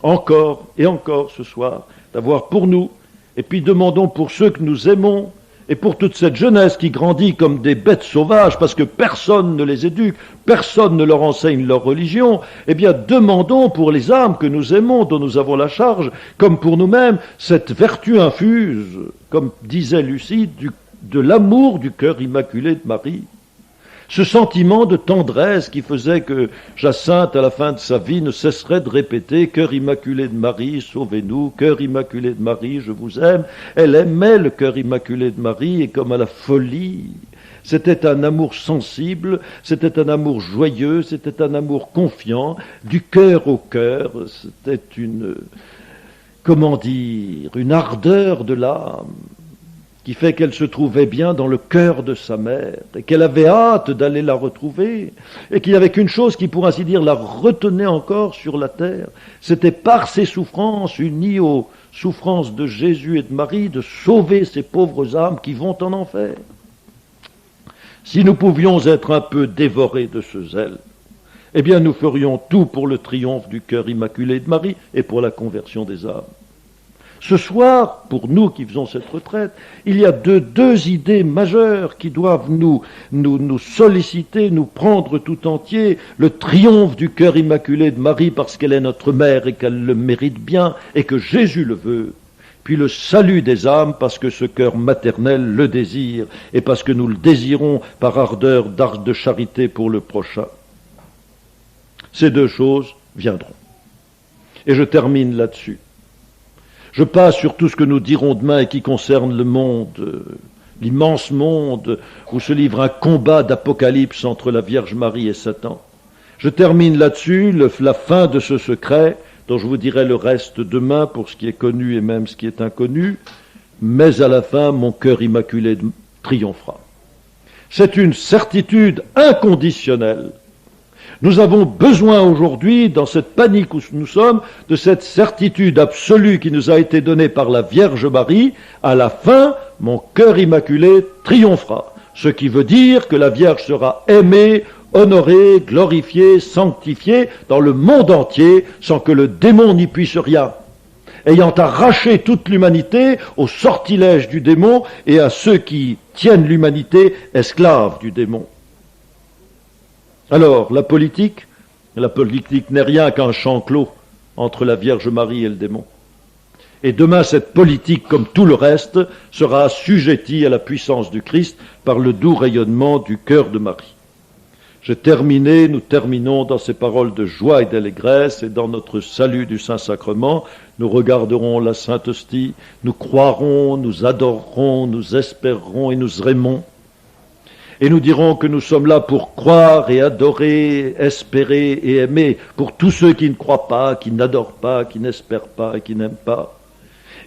Speaker 1: encore et encore ce soir, d'avoir pour nous, et puis demandons pour ceux que nous aimons, et pour toute cette jeunesse qui grandit comme des bêtes sauvages, parce que personne ne les éduque, personne ne leur enseigne leur religion, eh bien demandons pour les âmes que nous aimons, dont nous avons la charge, comme pour nous-mêmes, cette vertu infuse, comme disait Lucie, de l'amour du cœur immaculé de Marie. Ce sentiment de tendresse qui faisait que Jacinthe, à la fin de sa vie, ne cesserait de répéter « Cœur immaculé de Marie, sauvez-nous, cœur immaculé de Marie, je vous aime ». Elle aimait le cœur immaculé de Marie, et comme à la folie. C'était un amour sensible, c'était un amour joyeux, c'était un amour confiant, du cœur au cœur. C'était une ardeur de l'âme qui fait qu'elle se trouvait bien dans le cœur de sa mère, et qu'elle avait hâte d'aller la retrouver, et qu'il n'y avait qu'une chose qui, pour ainsi dire, la retenait encore sur la terre, c'était par ses souffrances, unies aux souffrances de Jésus et de Marie, de sauver ces pauvres âmes qui vont en enfer. Si nous pouvions être un peu dévorés de ce zèle, eh bien nous ferions tout pour le triomphe du cœur immaculé de Marie et pour la conversion des âmes. Ce soir, pour nous qui faisons cette retraite, il y a deux idées majeures qui doivent nous solliciter, nous prendre tout entier. Le triomphe du cœur immaculé de Marie parce qu'elle est notre mère et qu'elle le mérite bien et que Jésus le veut. Puis le salut des âmes parce que ce cœur maternel le désire et parce que nous le désirons par ardeur d'art de charité pour le prochain. Ces deux choses viendront. Et je termine là-dessus. Je passe sur tout ce que nous dirons demain et qui concerne le monde, l'immense monde où se livre un combat d'apocalypse entre la Vierge Marie et Satan. Je termine là-dessus la fin de ce secret dont je vous dirai le reste demain pour ce qui est connu et même ce qui est inconnu, mais à la fin, mon cœur immaculé triomphera. C'est une certitude inconditionnelle. Nous avons besoin aujourd'hui, dans cette panique où nous sommes, de cette certitude absolue qui nous a été donnée par la Vierge Marie. À la fin, mon cœur immaculé triomphera. Ce qui veut dire que la Vierge sera aimée, honorée, glorifiée, sanctifiée dans le monde entier, sans que le démon n'y puisse rien. Ayant arraché toute l'humanité au sortilège du démon et à ceux qui tiennent l'humanité esclaves du démon. Alors, la politique n'est rien qu'un champ clos entre la Vierge Marie et le démon. Et demain, cette politique, comme tout le reste, sera assujettie à la puissance du Christ par le doux rayonnement du cœur de Marie. Nous terminons dans ces paroles de joie et d'allégresse et dans notre salut du Saint-Sacrement. Nous regarderons la Sainte Hostie, nous croirons, nous adorerons, nous espérerons et nous aimerons. Et nous dirons que nous sommes là pour croire et adorer, espérer et aimer pour tous ceux qui ne croient pas, qui n'adorent pas, qui n'espèrent pas et qui n'aiment pas.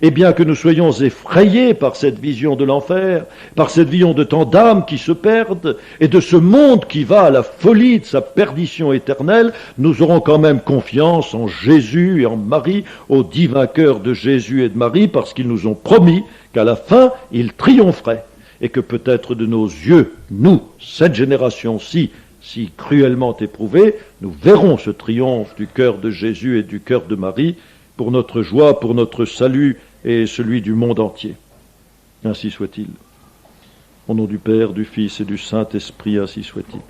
Speaker 1: Et bien que nous soyons effrayés par cette vision de l'enfer, par cette vision de tant d'âmes qui se perdent et de ce monde qui va à la folie de sa perdition éternelle, nous aurons quand même confiance en Jésus et en Marie, au divin cœur de Jésus et de Marie, parce qu'ils nous ont promis qu'à la fin, ils triompheraient. Et que peut-être de nos yeux, nous, cette génération-ci, si cruellement éprouvée, nous verrons ce triomphe du cœur de Jésus et du cœur de Marie pour notre joie, pour notre salut et celui du monde entier. Ainsi soit-il. Au nom du Père, du Fils et du Saint-Esprit, ainsi soit-il.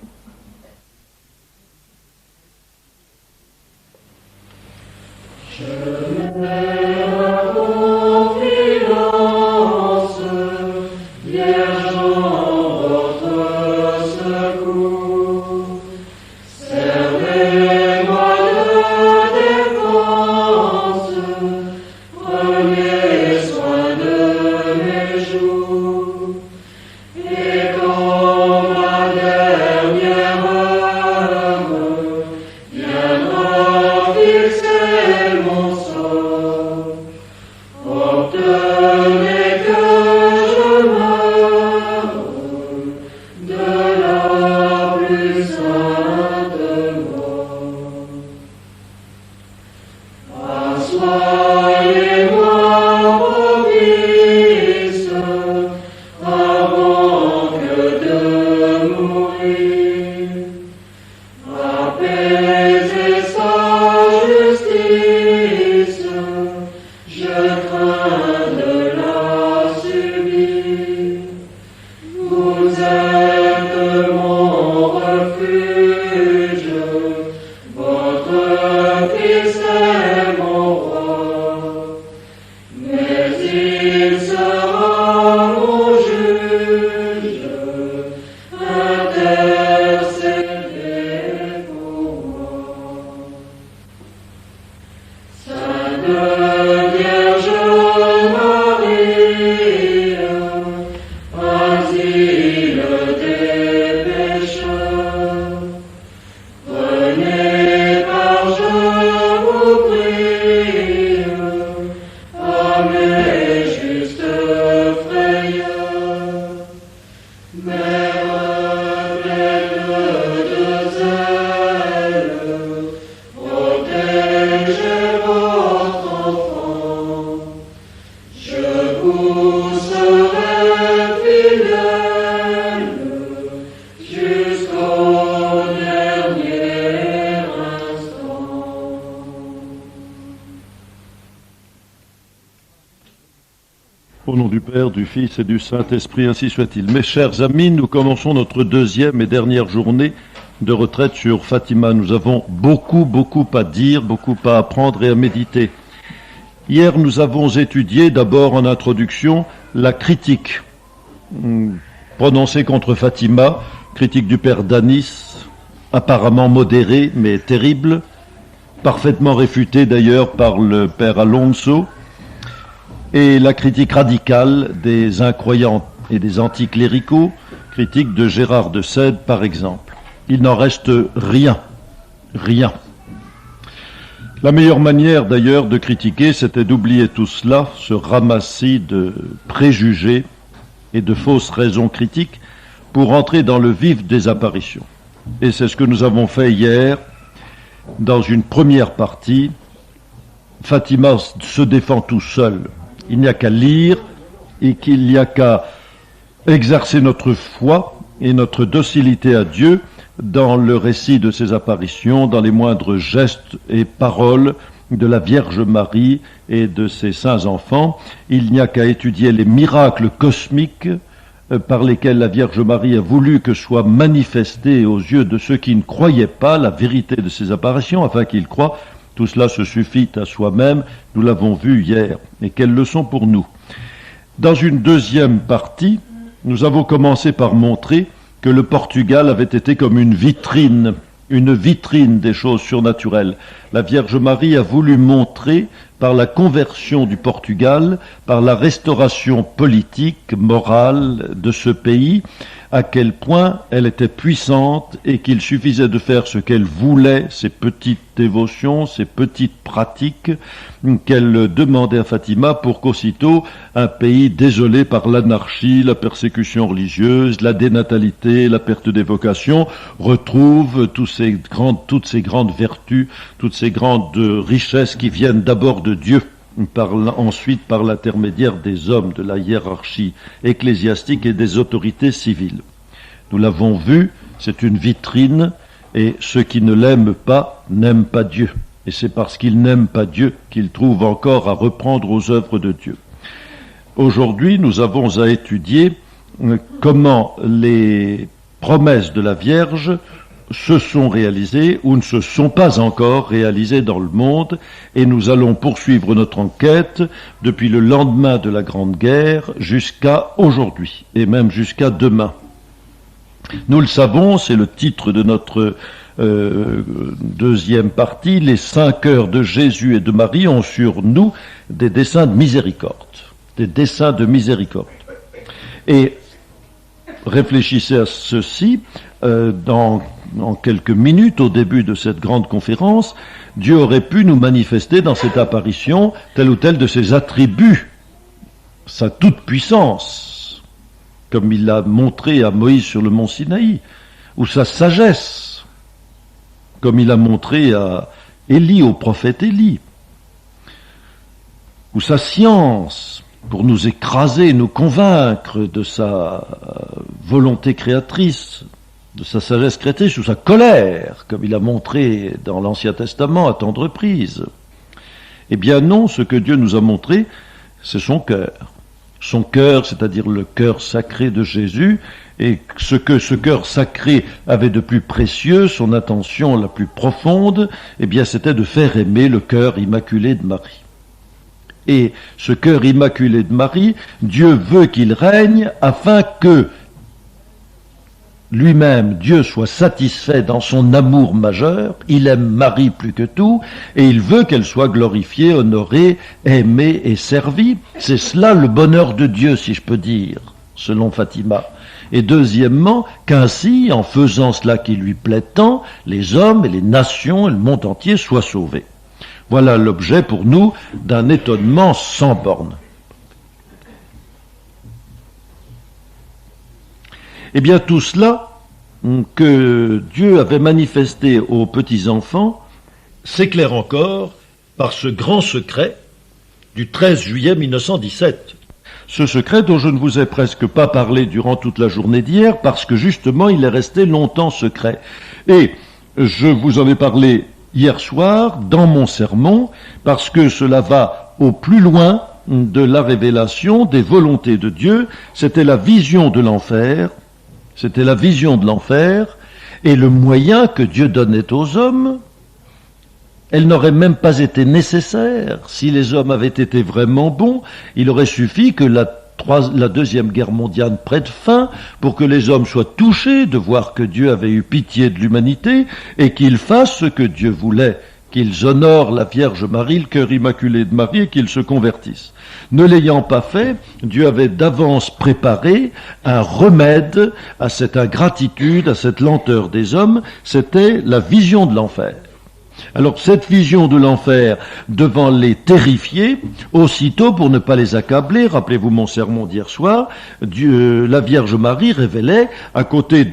Speaker 2: Juste frayeur.
Speaker 1: Au nom du Père, du Fils et du Saint-Esprit, ainsi soit-il. Mes chers amis, nous commençons notre deuxième et dernière journée de retraite sur Fatima. Nous avons beaucoup à dire, beaucoup à apprendre et à méditer. Hier, nous avons étudié d'abord en introduction la critique prononcée contre Fatima, critique du père Danis, apparemment modérée mais terrible, parfaitement réfutée d'ailleurs par le père Alonso, et la critique radicale des incroyants et des anticléricaux, critique de Gérard de Sède par exemple. Il n'en reste rien. La meilleure manière d'ailleurs de critiquer, c'était d'oublier tout cela, ce ramassis de préjugés et de fausses raisons critiques, pour entrer dans le vif des apparitions. Et c'est ce que nous avons fait hier dans une première partie. Fatima se défend tout seul. Il n'y a qu'à lire et qu'il n'y a qu'à exercer notre foi et notre docilité à Dieu dans le récit de ces apparitions, dans les moindres gestes et paroles de la Vierge Marie et de ses saints enfants. Il n'y a qu'à étudier les miracles cosmiques par lesquels la Vierge Marie a voulu que soit manifestée aux yeux de ceux qui ne croyaient pas la vérité de ces apparitions, afin qu'ils croient. Tout cela se suffit à soi-même, nous l'avons vu hier, et quelle leçon pour nous. Dans une deuxième partie, nous avons commencé par montrer que le Portugal avait été comme une vitrine des choses surnaturelles. La Vierge Marie a voulu montrer, par la conversion du Portugal, par la restauration politique, morale de ce pays, à quel point elle était puissante et qu'il suffisait de faire ce qu'elle voulait, ces petites dévotions, ces petites pratiques qu'elle demandait à Fatima pour qu'aussitôt un pays désolé par l'anarchie, la persécution religieuse, la dénatalité, la perte des vocations retrouve toutes ces grandes vertus, toutes ces grandes richesses qui viennent d'abord de Dieu, ensuite par l'intermédiaire des hommes, de la hiérarchie ecclésiastique et des autorités civiles. Nous l'avons vu, c'est une vitrine, et ceux qui ne l'aiment pas n'aiment pas Dieu. Et c'est parce qu'ils n'aiment pas Dieu qu'ils trouvent encore à reprendre aux œuvres de Dieu. Aujourd'hui, nous avons à étudier comment les promesses de la Vierge se sont réalisées ou ne se sont pas encore réalisées dans le monde, et nous allons poursuivre notre enquête depuis le lendemain de la Grande Guerre jusqu'à aujourd'hui, et même jusqu'à demain. Nous le savons, c'est le titre de notre deuxième partie, les 5 heures de Jésus et de Marie ont sur nous des desseins de miséricorde. Des desseins de miséricorde. Et réfléchissez à ceci, en quelques minutes, au début de cette grande conférence, Dieu aurait pu nous manifester dans cette apparition tel ou tel de ses attributs, sa toute-puissance, comme il l'a montré à Moïse sur le mont Sinaï, ou sa sagesse, comme il a montré à Élie, au prophète Élie, ou sa science, pour nous écraser, nous convaincre de sa volonté créatrice, de sa sagesse créatrice, ou sa colère, comme il a montré dans l'Ancien Testament à tant de reprises. Eh bien non, ce que Dieu nous a montré, c'est son cœur. Son cœur, c'est-à-dire le cœur sacré de Jésus, et ce que ce cœur sacré avait de plus précieux, son intention la plus profonde, eh bien c'était de faire aimer le cœur immaculé de Marie. Et ce cœur immaculé de Marie, Dieu veut qu'il règne afin que lui-même, Dieu, soit satisfait dans son amour majeur. Il aime Marie plus que tout, et il veut qu'elle soit glorifiée, honorée, aimée et servie. C'est cela le bonheur de Dieu, si je peux dire, selon Fatima. Et deuxièmement, qu'ainsi, en faisant cela qui lui plaît tant, les hommes et les nations et le monde entier soient sauvés. Voilà l'objet pour nous d'un étonnement sans borne. Eh bien tout cela que Dieu avait manifesté aux petits-enfants s'éclaire encore par ce grand secret du 13 juillet 1917. Ce secret dont je ne vous ai presque pas parlé durant toute la journée d'hier, parce que justement il est resté longtemps secret. Et je vous en ai parlé hier soir dans mon sermon, parce que cela va au plus loin de la révélation des volontés de Dieu. C'était la vision de l'enfer, c'était la vision de l'enfer, et le moyen que Dieu donnait aux hommes. Elle n'aurait même pas été nécessaire. Si les hommes avaient été vraiment bons, il aurait suffi que la Deuxième Guerre mondiale prenne fin pour que les hommes soient touchés de voir que Dieu avait eu pitié de l'humanité et qu'ils fassent ce que Dieu voulait, qu'ils honorent la Vierge Marie, le cœur immaculé de Marie, et qu'ils se convertissent. Ne l'ayant pas fait, Dieu avait d'avance préparé un remède à cette ingratitude, à cette lenteur des hommes. C'était la vision de l'enfer. Alors cette vision de l'enfer devant les terrifier, aussitôt pour ne pas les accabler, rappelez-vous mon sermon d'hier soir, la Vierge Marie révélait, à côté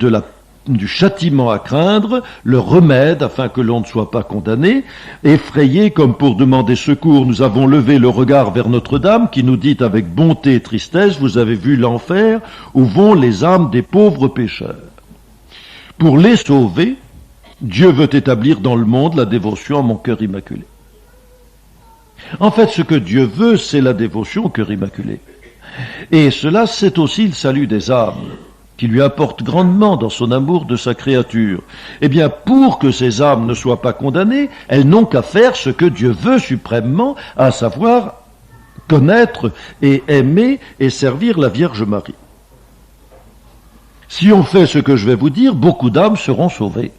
Speaker 1: du châtiment à craindre, le remède afin que l'on ne soit pas condamné. Effrayés comme pour demander secours, nous avons levé le regard vers Notre-Dame qui nous dit avec bonté et tristesse, vous avez vu l'enfer où vont les âmes des pauvres pécheurs. Pour les sauver, Dieu veut établir dans le monde la dévotion à mon cœur immaculé. En fait, ce que Dieu veut, c'est la dévotion au cœur immaculé. Et cela, c'est aussi le salut des âmes, qui lui apporte grandement dans son amour de sa créature. Eh bien, pour que ces âmes ne soient pas condamnées, elles n'ont qu'à faire ce que Dieu veut suprêmement, à savoir connaître et aimer et servir la Vierge Marie. Si on fait ce que je vais vous dire, beaucoup d'âmes seront sauvées.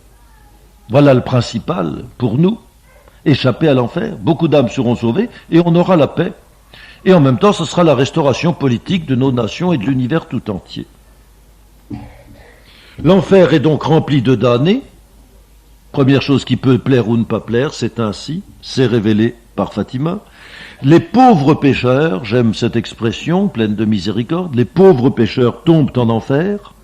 Speaker 1: Voilà le principal pour nous, échapper à l'enfer. Beaucoup d'âmes seront sauvées et on aura la paix. Et en même temps, ce sera la restauration politique de nos nations et de l'univers tout entier. L'enfer est donc rempli de damnés. Première chose qui peut plaire ou ne pas plaire, c'est ainsi, c'est révélé par Fatima. Les pauvres pécheurs, j'aime cette expression pleine de miséricorde, les pauvres pécheurs tombent en enfer.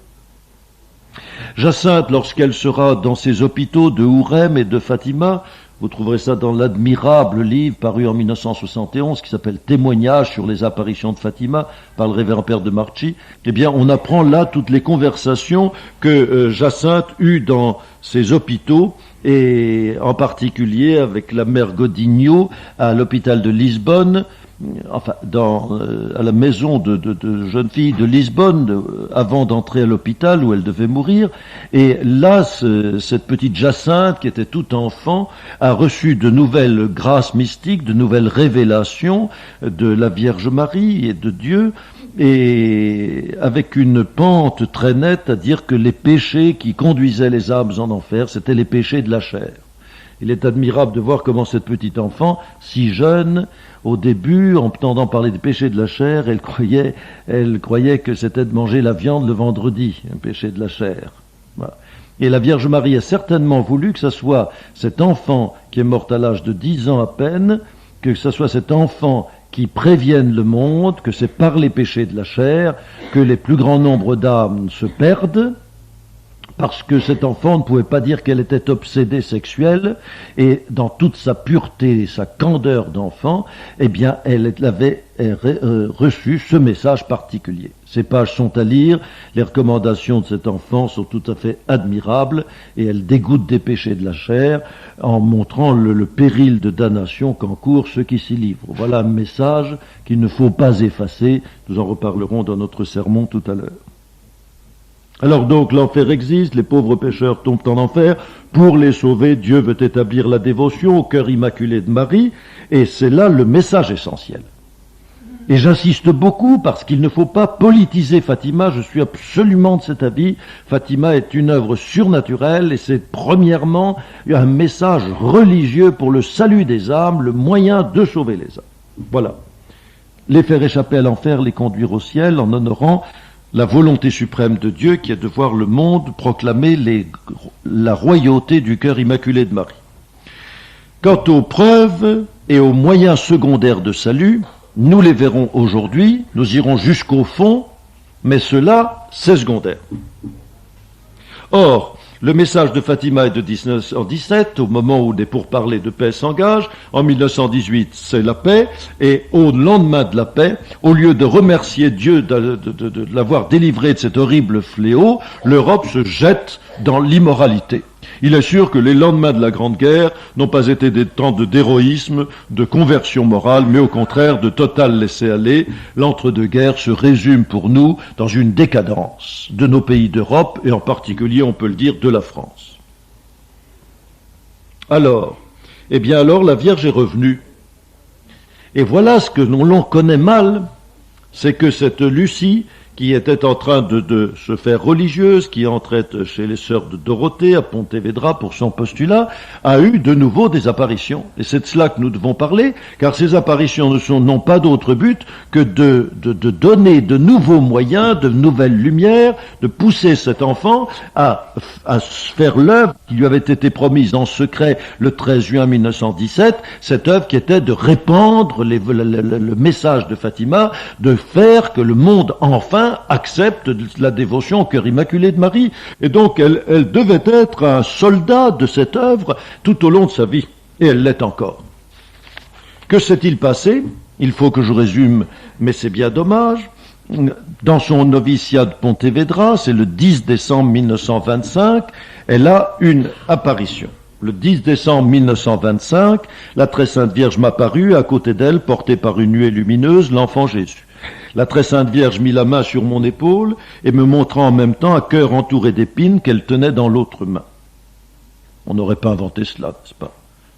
Speaker 1: Jacinthe, lorsqu'elle sera dans ses hôpitaux de Hourem et de Fatima, vous trouverez ça dans l'admirable livre paru en 1971 qui s'appelle Témoignages sur les apparitions de Fatima par le révérend père de Marchi. Eh bien, on apprend là toutes les conversations que Jacinthe eut dans ses hôpitaux et en particulier avec la mère Godinho à l'hôpital de Lisbonne, enfin à la maison de jeune fille de Lisbonne avant d'entrer à l'hôpital où elle devait mourir. Et là, cette petite Jacinthe qui était tout enfant a reçu de nouvelles grâces mystiques, de nouvelles révélations de la Vierge Marie et de Dieu, et avec une pente très nette à dire que les péchés qui conduisaient les âmes en enfer, c'étaient les péchés de la chair. Il est admirable de voir comment cette petite enfant, si jeune, au début, en entendant parler des péchés de la chair, elle croyait que c'était de manger la viande le vendredi, un péché de la chair. Voilà. Et la Vierge Marie a certainement voulu que ce soit cet enfant qui est mort à l'âge de 10 ans à peine, que ce soit cet enfant qui prévienne le monde, que c'est par les péchés de la chair que les plus grands nombres d'âmes se perdent, parce que cet enfant ne pouvait pas dire qu'elle était obsédée sexuelle, et dans toute sa pureté, sa candeur d'enfant, eh bien, elle avait reçu ce message particulier. Ces pages sont à lire, les recommandations de cet enfant sont tout à fait admirables, et elles dégoûtent des péchés de la chair, en montrant le péril de damnation qu'encourent ceux qui s'y livrent. Voilà un message qu'il ne faut pas effacer, nous en reparlerons dans notre sermon tout à l'heure. Alors donc l'enfer existe, les pauvres pécheurs tombent en enfer, pour les sauver, Dieu veut établir la dévotion au cœur immaculé de Marie, et c'est là le message essentiel. Et j'insiste beaucoup parce qu'il ne faut pas politiser Fatima, je suis absolument de cet avis, Fatima est une œuvre surnaturelle et c'est premièrement un message religieux pour le salut des âmes, le moyen de sauver les âmes. Voilà. Les faire échapper à l'enfer, les conduire au ciel en honorant la volonté suprême de Dieu qui est de voir le monde proclamer la royauté du cœur immaculé de Marie. Quant aux preuves et aux moyens secondaires de salut, nous les verrons aujourd'hui, nous irons jusqu'au fond, mais cela, c'est secondaire. Or, le message de Fatima est de 1917, au moment où des pourparlers de paix s'engagent. En 1918, c'est la paix. Et au lendemain de la paix, au lieu de remercier Dieu de l'avoir délivré de cet horrible fléau, l'Europe se jette dans l'immoralité. Il est sûr que les lendemains de la Grande Guerre n'ont pas été des temps d'héroïsme, de conversion morale, mais au contraire de total laisser-aller. L'entre-deux-guerres se résume pour nous dans une décadence de nos pays d'Europe, et en particulier, on peut le dire, de la France. Alors, la Vierge est revenue. Et voilà ce que l'on connaît mal, c'est que cette Lucie, qui était en train de se faire religieuse, qui entrait chez les sœurs de Dorothée à Pontevedra pour son postulat, a eu de nouveau des apparitions. Et c'est de cela que nous devons parler, car ces apparitions n'ont pas d'autre but que de donner de nouveaux moyens, de nouvelles lumières, de pousser cet enfant à faire l'œuvre qui lui avait été promise en secret le 13 juin 1917, cette œuvre qui était de répandre le message de Fatima, de faire que le monde enfin accepte la dévotion au cœur immaculé de Marie. Et donc elle devait être un soldat de cette œuvre tout au long de sa vie. Et elle l'est encore. Que s'est-il passé? Il faut que je résume, mais c'est bien dommage. Dans son noviciat de Pontevedra, c'est le 10 décembre 1925, elle a une apparition. Le 10 décembre 1925, la très sainte Vierge m'apparut, à côté d'elle, portée par une nuée lumineuse, l'enfant Jésus. La très sainte Vierge mit la main sur mon épaule et me montrant en même temps un cœur entouré d'épines qu'elle tenait dans l'autre main. On n'aurait pas inventé cela, n'est-ce pas?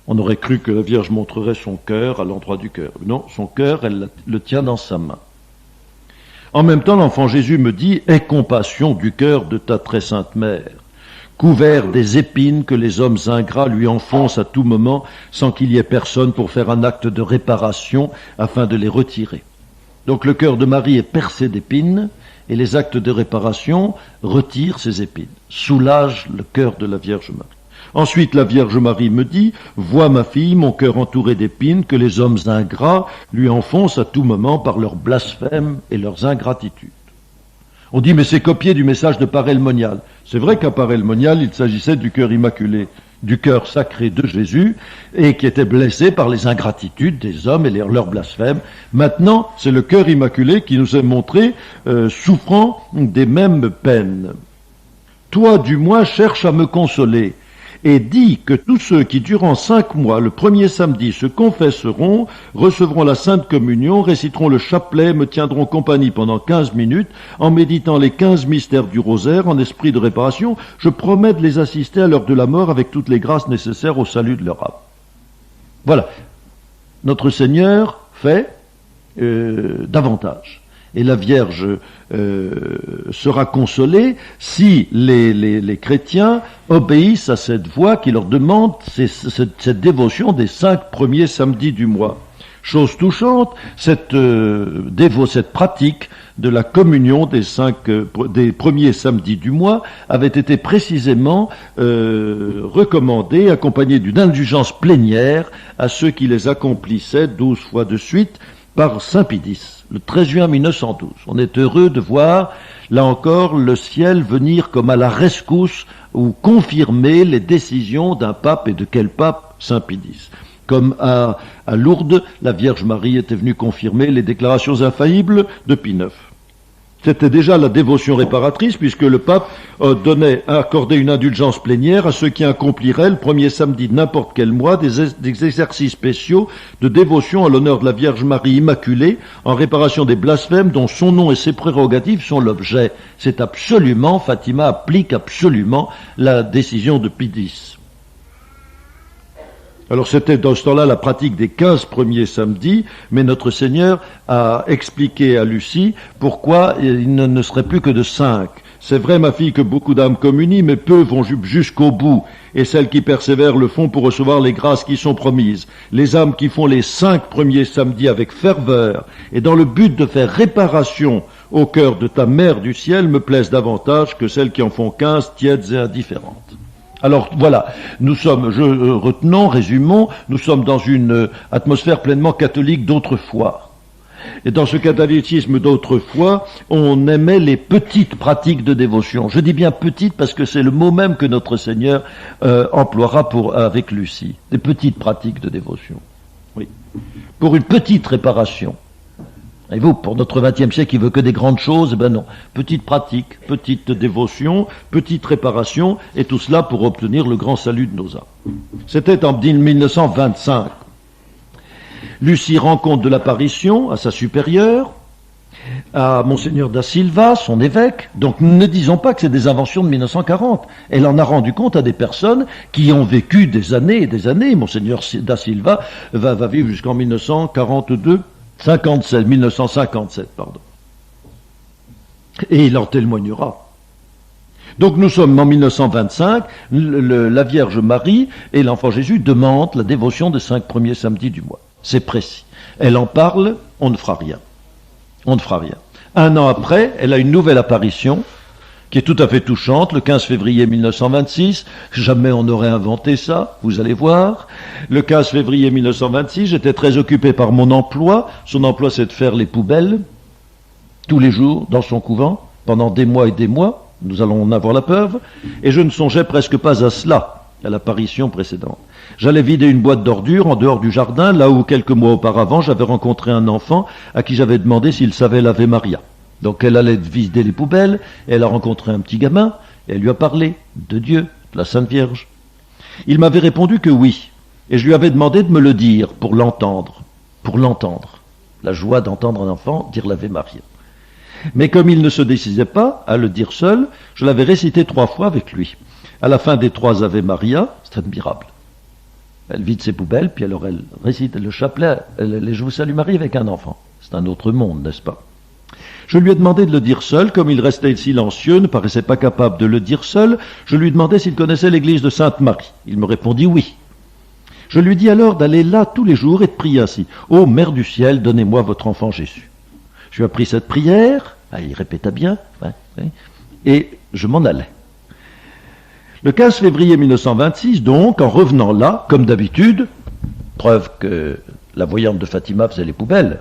Speaker 1: On aurait cru que la Vierge montrerait son cœur à l'endroit du cœur. Non, son cœur, elle le tient dans sa main. En même temps, l'enfant Jésus me dit « Aie compassion du cœur de ta très sainte mère, couvert des épines que les hommes ingrats lui enfoncent à tout moment sans qu'il y ait personne pour faire un acte de réparation afin de les retirer. » Donc le cœur de Marie est percé d'épines et les actes de réparation retirent ces épines, soulagent le cœur de la Vierge Marie. Ensuite, la Vierge Marie me dit « Vois ma fille, mon cœur entouré d'épines que les hommes ingrats lui enfoncent à tout moment par leurs blasphèmes et leurs ingratitudes. » On dit « Mais c'est copié du message de Parel Monial. » C'est vrai qu'à Parel Monial, il s'agissait du cœur immaculé, du cœur sacré de Jésus, et qui était blessé par les ingratitudes des hommes et leurs blasphèmes. Maintenant, c'est le cœur immaculé qui nous est montré souffrant des mêmes peines. « Toi, du moins, cherche à me consoler, et dis que tous ceux qui, durant 5 mois, le premier samedi, se confesseront, recevront la Sainte Communion, réciteront le chapelet, me tiendront compagnie pendant 15 minutes, en méditant les 15 mystères du rosaire, en esprit de réparation, je promets de les assister à l'heure de la mort avec toutes les grâces nécessaires au salut de leur âme. » Voilà. Notre Seigneur fait davantage. Et la Vierge sera consolée si les chrétiens obéissent à cette voie qui leur demande cette dévotion des 5 premiers samedis du mois. Chose touchante, cette pratique de la communion des premiers samedis du mois avait été précisément recommandée, accompagnée d'une indulgence plénière à ceux qui les accomplissaient 12 fois de suite par Saint Pidis, le 13 juin 1912. On est heureux de voir, là encore, le ciel venir comme à la rescousse ou confirmer les décisions d'un pape, et de quel pape? Saint Pidis. Comme à Lourdes, la Vierge Marie était venue confirmer les déclarations infaillibles de Pie IX. C'était déjà la dévotion réparatrice, puisque le pape accordait une indulgence plénière à ceux qui accompliraient le premier samedi de n'importe quel mois des exercices spéciaux de dévotion à l'honneur de la Vierge Marie Immaculée, en réparation des blasphèmes dont son nom et ses prérogatives sont l'objet. C'est absolument, Fatima applique absolument la décision de Pie X. Alors c'était dans ce temps-là la pratique des 15 premiers samedis, mais notre Seigneur a expliqué à Lucie pourquoi il ne serait plus que de 5. C'est vrai, ma fille, que beaucoup d'âmes communient, mais peu vont jusqu'au bout, et celles qui persévèrent le font pour recevoir les grâces qui sont promises. Les âmes qui font les 5 premiers samedis avec ferveur, et dans le but de faire réparation au cœur de ta mère du ciel, me plaisent davantage que celles qui en font 15 tièdes et indifférentes. Alors voilà, résumons, nous sommes dans une atmosphère pleinement catholique d'autrefois. Et dans ce catholicisme d'autrefois, on aimait les petites pratiques de dévotion. Je dis bien petites parce que c'est le mot même que notre Seigneur emploiera avec Lucie. Des petites pratiques de dévotion. Oui. Pour une petite réparation. Et vous, pour notre XXe siècle, qui veut que des grandes choses, ben non. Petite pratique, petite dévotion, petite réparation, et tout cela pour obtenir le grand salut de nos âmes. C'était en 1925. Lucie rend compte de l'apparition à sa supérieure, à Monseigneur da Silva, son évêque. Donc ne disons pas que c'est des inventions de 1940. Elle en a rendu compte à des personnes qui ont vécu des années et des années. Monseigneur da Silva va vivre jusqu'en 1957, pardon. Et il en témoignera. Donc nous sommes en 1925, la Vierge Marie et l'Enfant Jésus demandent la dévotion des 5 premiers samedis du mois. C'est précis. Elle en parle, on ne fera rien. On ne fera rien. Un an après, elle a une nouvelle apparition qui est tout à fait touchante, le 15 février 1926. Jamais on n'aurait inventé ça, vous allez voir. Le 15 février 1926, j'étais très occupé par mon emploi. Son emploi, c'est de faire les poubelles, tous les jours, dans son couvent, pendant des mois et des mois. Nous allons en avoir la preuve. Et je ne songeais presque pas à cela, à l'apparition précédente. J'allais vider une boîte d'ordures en dehors du jardin, là où quelques mois auparavant, j'avais rencontré un enfant à qui j'avais demandé s'il savait l'Ave Maria. Donc elle allait vider les poubelles, et elle a rencontré un petit gamin, et elle lui a parlé de Dieu, de la Sainte Vierge. Il m'avait répondu que oui, et je lui avais demandé de me le dire pour l'entendre. La joie d'entendre un enfant dire l'Ave Maria. Mais comme il ne se décidait pas à le dire seul, je l'avais récité 3 fois avec lui. À la fin des 3 Ave Maria, c'est admirable. Elle vide ses poubelles, puis alors elle récite le chapelet, Je vous salue Marie avec un enfant. C'est un autre monde, n'est-ce pas? Je lui ai demandé de le dire seul, comme il restait silencieux, ne paraissait pas capable de le dire seul, je lui demandais s'il connaissait l'église de Sainte-Marie. Il me répondit oui. Je lui dis alors d'aller là tous les jours et de prier ainsi. Ô Mère du ciel, donnez-moi votre enfant Jésus. Je lui ai appris cette prière, il répéta bien, et je m'en allais. Le 15 février 1926, donc, en revenant là, comme d'habitude, preuve que la voyante de Fatima faisait les poubelles,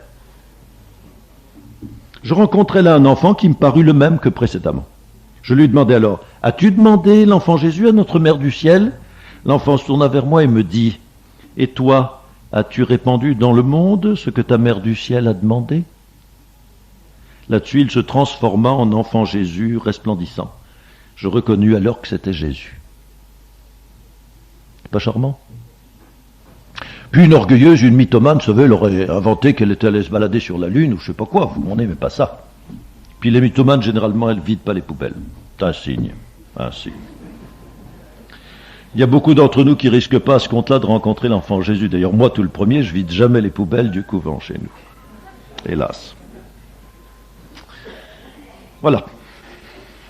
Speaker 1: je rencontrai là un enfant qui me parut le même que précédemment. Je lui demandai alors, « As-tu demandé l'enfant Jésus à notre Mère du ciel ?» L'enfant se tourna vers moi et me dit, « Et toi, as-tu répandu dans le monde ce que ta Mère du ciel a demandé ?» Là-dessus, il se transforma en enfant Jésus resplendissant. Je reconnus alors que c'était Jésus. Pas charmant? Puis une orgueilleuse, une mythomane, savez, elle aurait inventé qu'elle était allée se balader sur la Lune, ou je sais pas quoi, vous comprenez, mais pas ça. Puis les mythomanes, généralement, elles vident pas les poubelles. C'est un signe. Un signe. Il y a beaucoup d'entre nous qui risquent pas à ce compte-là de rencontrer l'enfant Jésus. D'ailleurs, moi, tout le premier, je vide jamais les poubelles du couvent chez nous. Hélas. Voilà.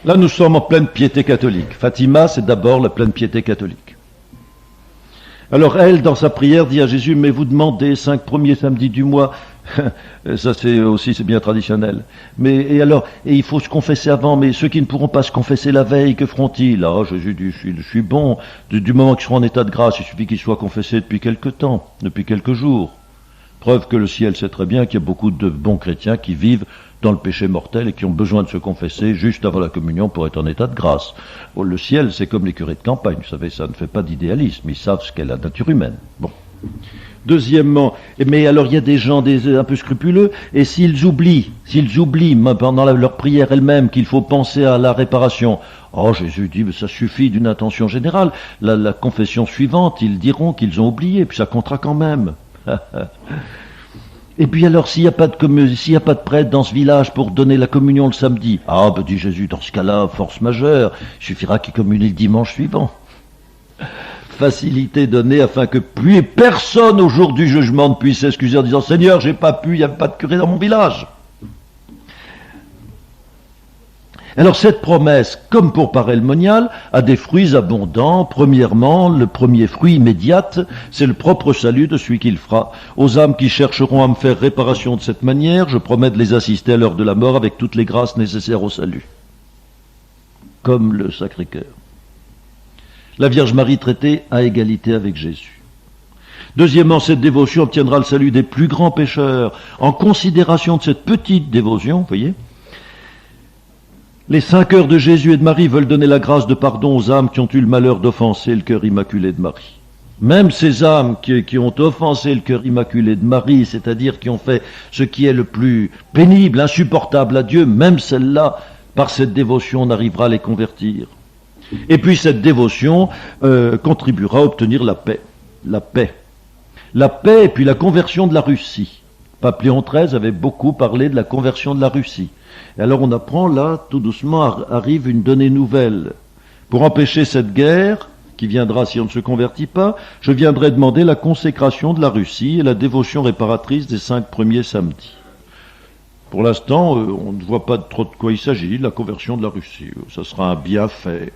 Speaker 1: Là, nous sommes en pleine piété catholique. Fatima, c'est d'abord la pleine piété catholique. Alors elle, dans sa prière, dit à Jésus, mais vous demandez 5 premiers samedis du mois. Ça, c'est bien traditionnel. Et il faut se confesser avant, mais ceux qui ne pourront pas se confesser la veille, que feront-ils? Ah, Jésus dit, je suis bon. Du moment qu'ils seront en état de grâce, il suffit qu'ils soient confessés depuis quelque temps, depuis quelques jours. Preuve que le ciel sait très bien qu'il y a beaucoup de bons chrétiens qui vivent dans le péché mortel et qui ont besoin de se confesser juste avant la communion pour être en état de grâce. Le ciel, c'est comme les curés de campagne, vous savez, ça ne fait pas d'idéalisme, ils savent ce qu'est la nature humaine. Bon. Deuxièmement, mais alors il y a des gens un peu scrupuleux, et s'ils oublient pendant leur prière elle-même qu'il faut penser à la réparation, oh Jésus dit, mais ça suffit d'une intention générale, la confession suivante, ils diront qu'ils ont oublié, puis ça comptera quand même. Et puis alors, s'il n'y a pas de prêtre dans ce village pour donner la communion le samedi, dit Jésus, dans ce cas-là, force majeure, il suffira qu'il communie le dimanche suivant. Facilité donnée afin que plus personne au jour du jugement ne puisse s'excuser en disant, Seigneur, j'ai pas pu, il n'y a pas de curé dans mon village. Alors cette promesse, comme pour Parel Monial, a des fruits abondants. Premièrement, le premier fruit immédiat, c'est le propre salut de celui qui le fera. Aux âmes qui chercheront à me faire réparation de cette manière, je promets de les assister à l'heure de la mort avec toutes les grâces nécessaires au salut. Comme le Sacré-Cœur. La Vierge Marie traitée à égalité avec Jésus. Deuxièmement, cette dévotion obtiendra le salut des plus grands pécheurs. En considération de cette petite dévotion, vous voyez, les 5 heures de Jésus et de Marie veulent donner la grâce de pardon aux âmes qui ont eu le malheur d'offenser le cœur immaculé de Marie. Même ces âmes qui ont offensé le cœur immaculé de Marie, c'est-à-dire qui ont fait ce qui est le plus pénible, insupportable à Dieu, même celles-là, par cette dévotion, on arrivera à les convertir. Et puis cette dévotion contribuera à obtenir la paix. La paix. La paix et puis la conversion de la Russie. Pape Léon XIII avait beaucoup parlé de la conversion de la Russie. Et alors on apprend là, tout doucement, arrive une donnée nouvelle. Pour empêcher cette guerre, qui viendra si on ne se convertit pas, je viendrai demander la consécration de la Russie et la dévotion réparatrice des 5 premiers samedis. Pour l'instant, on ne voit pas trop de quoi il s'agit, la conversion de la Russie. Ça sera un bienfait.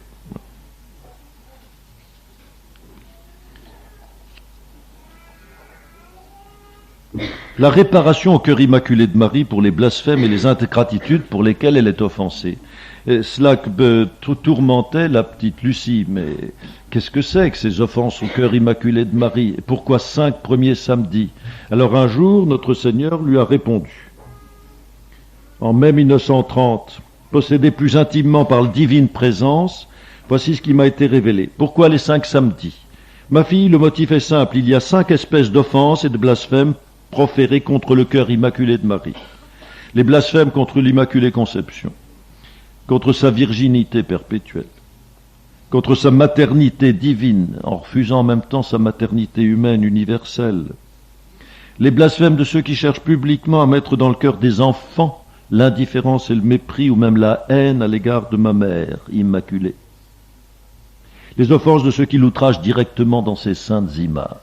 Speaker 1: La réparation au cœur immaculé de Marie pour les blasphèmes et les ingratitudes pour lesquelles elle est offensée. Et cela tourmentait la petite Lucie, mais qu'est-ce que c'est que ces offenses au cœur immaculé de Marie? Et pourquoi 5 premiers samedis? Alors un jour, notre Seigneur lui a répondu. En mai 1930, possédé plus intimement par la divine présence, voici ce qui m'a été révélé. Pourquoi les 5 samedis? Ma fille, le motif est simple, il y a 5 espèces d'offenses et de blasphèmes proférés contre le cœur immaculé de Marie. Les blasphèmes contre l'Immaculée Conception, contre sa virginité perpétuelle, contre sa maternité divine, en refusant en même temps sa maternité humaine universelle. Les blasphèmes de ceux qui cherchent publiquement à mettre dans le cœur des enfants l'indifférence et le mépris ou même la haine à l'égard de ma mère immaculée. Les offenses de ceux qui l'outragent directement dans ces saintes images.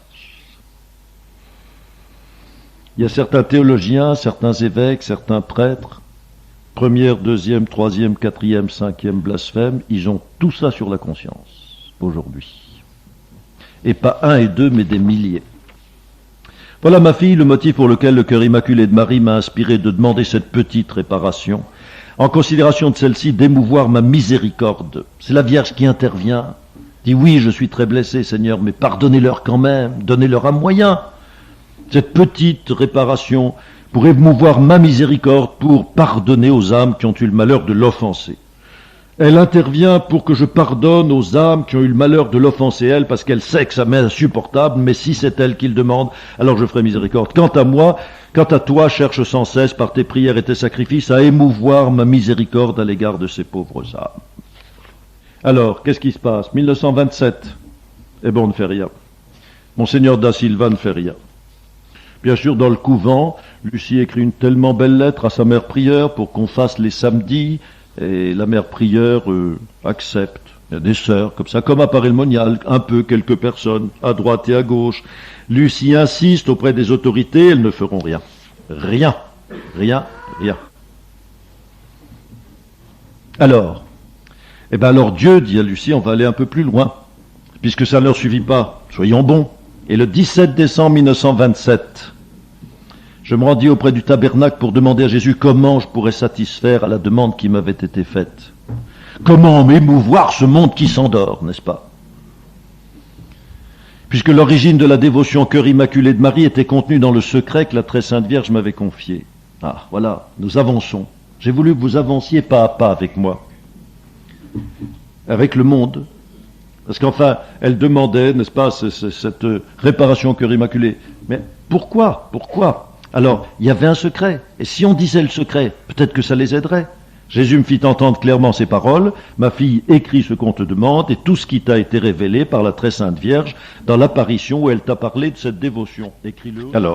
Speaker 1: Il y a certains théologiens, certains évêques, certains prêtres, première, deuxième, troisième, quatrième, cinquième blasphème, ils ont tout ça sur la conscience, aujourd'hui. Et pas 1 et 2, mais des milliers. Voilà, ma fille, le motif pour lequel le cœur immaculé de Marie m'a inspiré de demander cette petite réparation. En considération de celle-ci, d'émouvoir ma miséricorde. C'est la Vierge qui intervient. Dit oui, je suis très blessé, Seigneur, mais pardonnez-leur quand même, donnez-leur un moyen. Cette petite réparation pour émouvoir ma miséricorde, pour pardonner aux âmes qui ont eu le malheur de l'offenser. Elle intervient pour que je pardonne aux âmes qui ont eu le malheur de l'offenser elle, parce qu'elle sait que ça m'est insupportable, mais si c'est elle qui le demande, alors je ferai miséricorde. Quant à moi, quant à toi, cherche sans cesse par tes prières et tes sacrifices à émouvoir ma miséricorde à l'égard de ces pauvres âmes. Alors, qu'est-ce qui se passe? 1927. Eh bien, on ne fait rien. Monseigneur da Silva ne fait rien. Bien sûr, dans le couvent, Lucie écrit une tellement belle lettre à sa mère prieure pour qu'on fasse les samedis, et la mère prieure accepte. Il y a des sœurs, comme ça, comme à Paray-le-Monial, un peu, quelques personnes, à droite et à gauche. Lucie insiste auprès des autorités, elles ne feront rien. Rien. Rien. Rien. Alors, alors Dieu dit à Lucie, on va aller un peu plus loin, puisque ça ne leur suffit pas. Soyons bons. Et le 17 décembre 1927, je me rendis auprès du tabernacle pour demander à Jésus comment je pourrais satisfaire à la demande qui m'avait été faite. Comment m'émouvoir ce monde qui s'endort, n'est-ce pas? Puisque l'origine de la dévotion au cœur immaculé de Marie était contenue dans le secret que la très sainte Vierge m'avait confié. Ah, voilà, nous avançons. J'ai voulu que vous avanciez pas à pas avec moi, avec le monde. Parce qu'enfin, elle demandait, n'est-ce pas, cette réparation au cœur immaculé. Mais pourquoi? Pourquoi? Alors, il y avait un secret. Et si on disait le secret, peut-être que ça les aiderait. Jésus me fit entendre clairement ces paroles. Ma fille, écrit ce qu'on te demande et tout ce qui t'a été révélé par la très sainte Vierge dans l'apparition où elle t'a parlé de cette dévotion. Écris-le. Alors,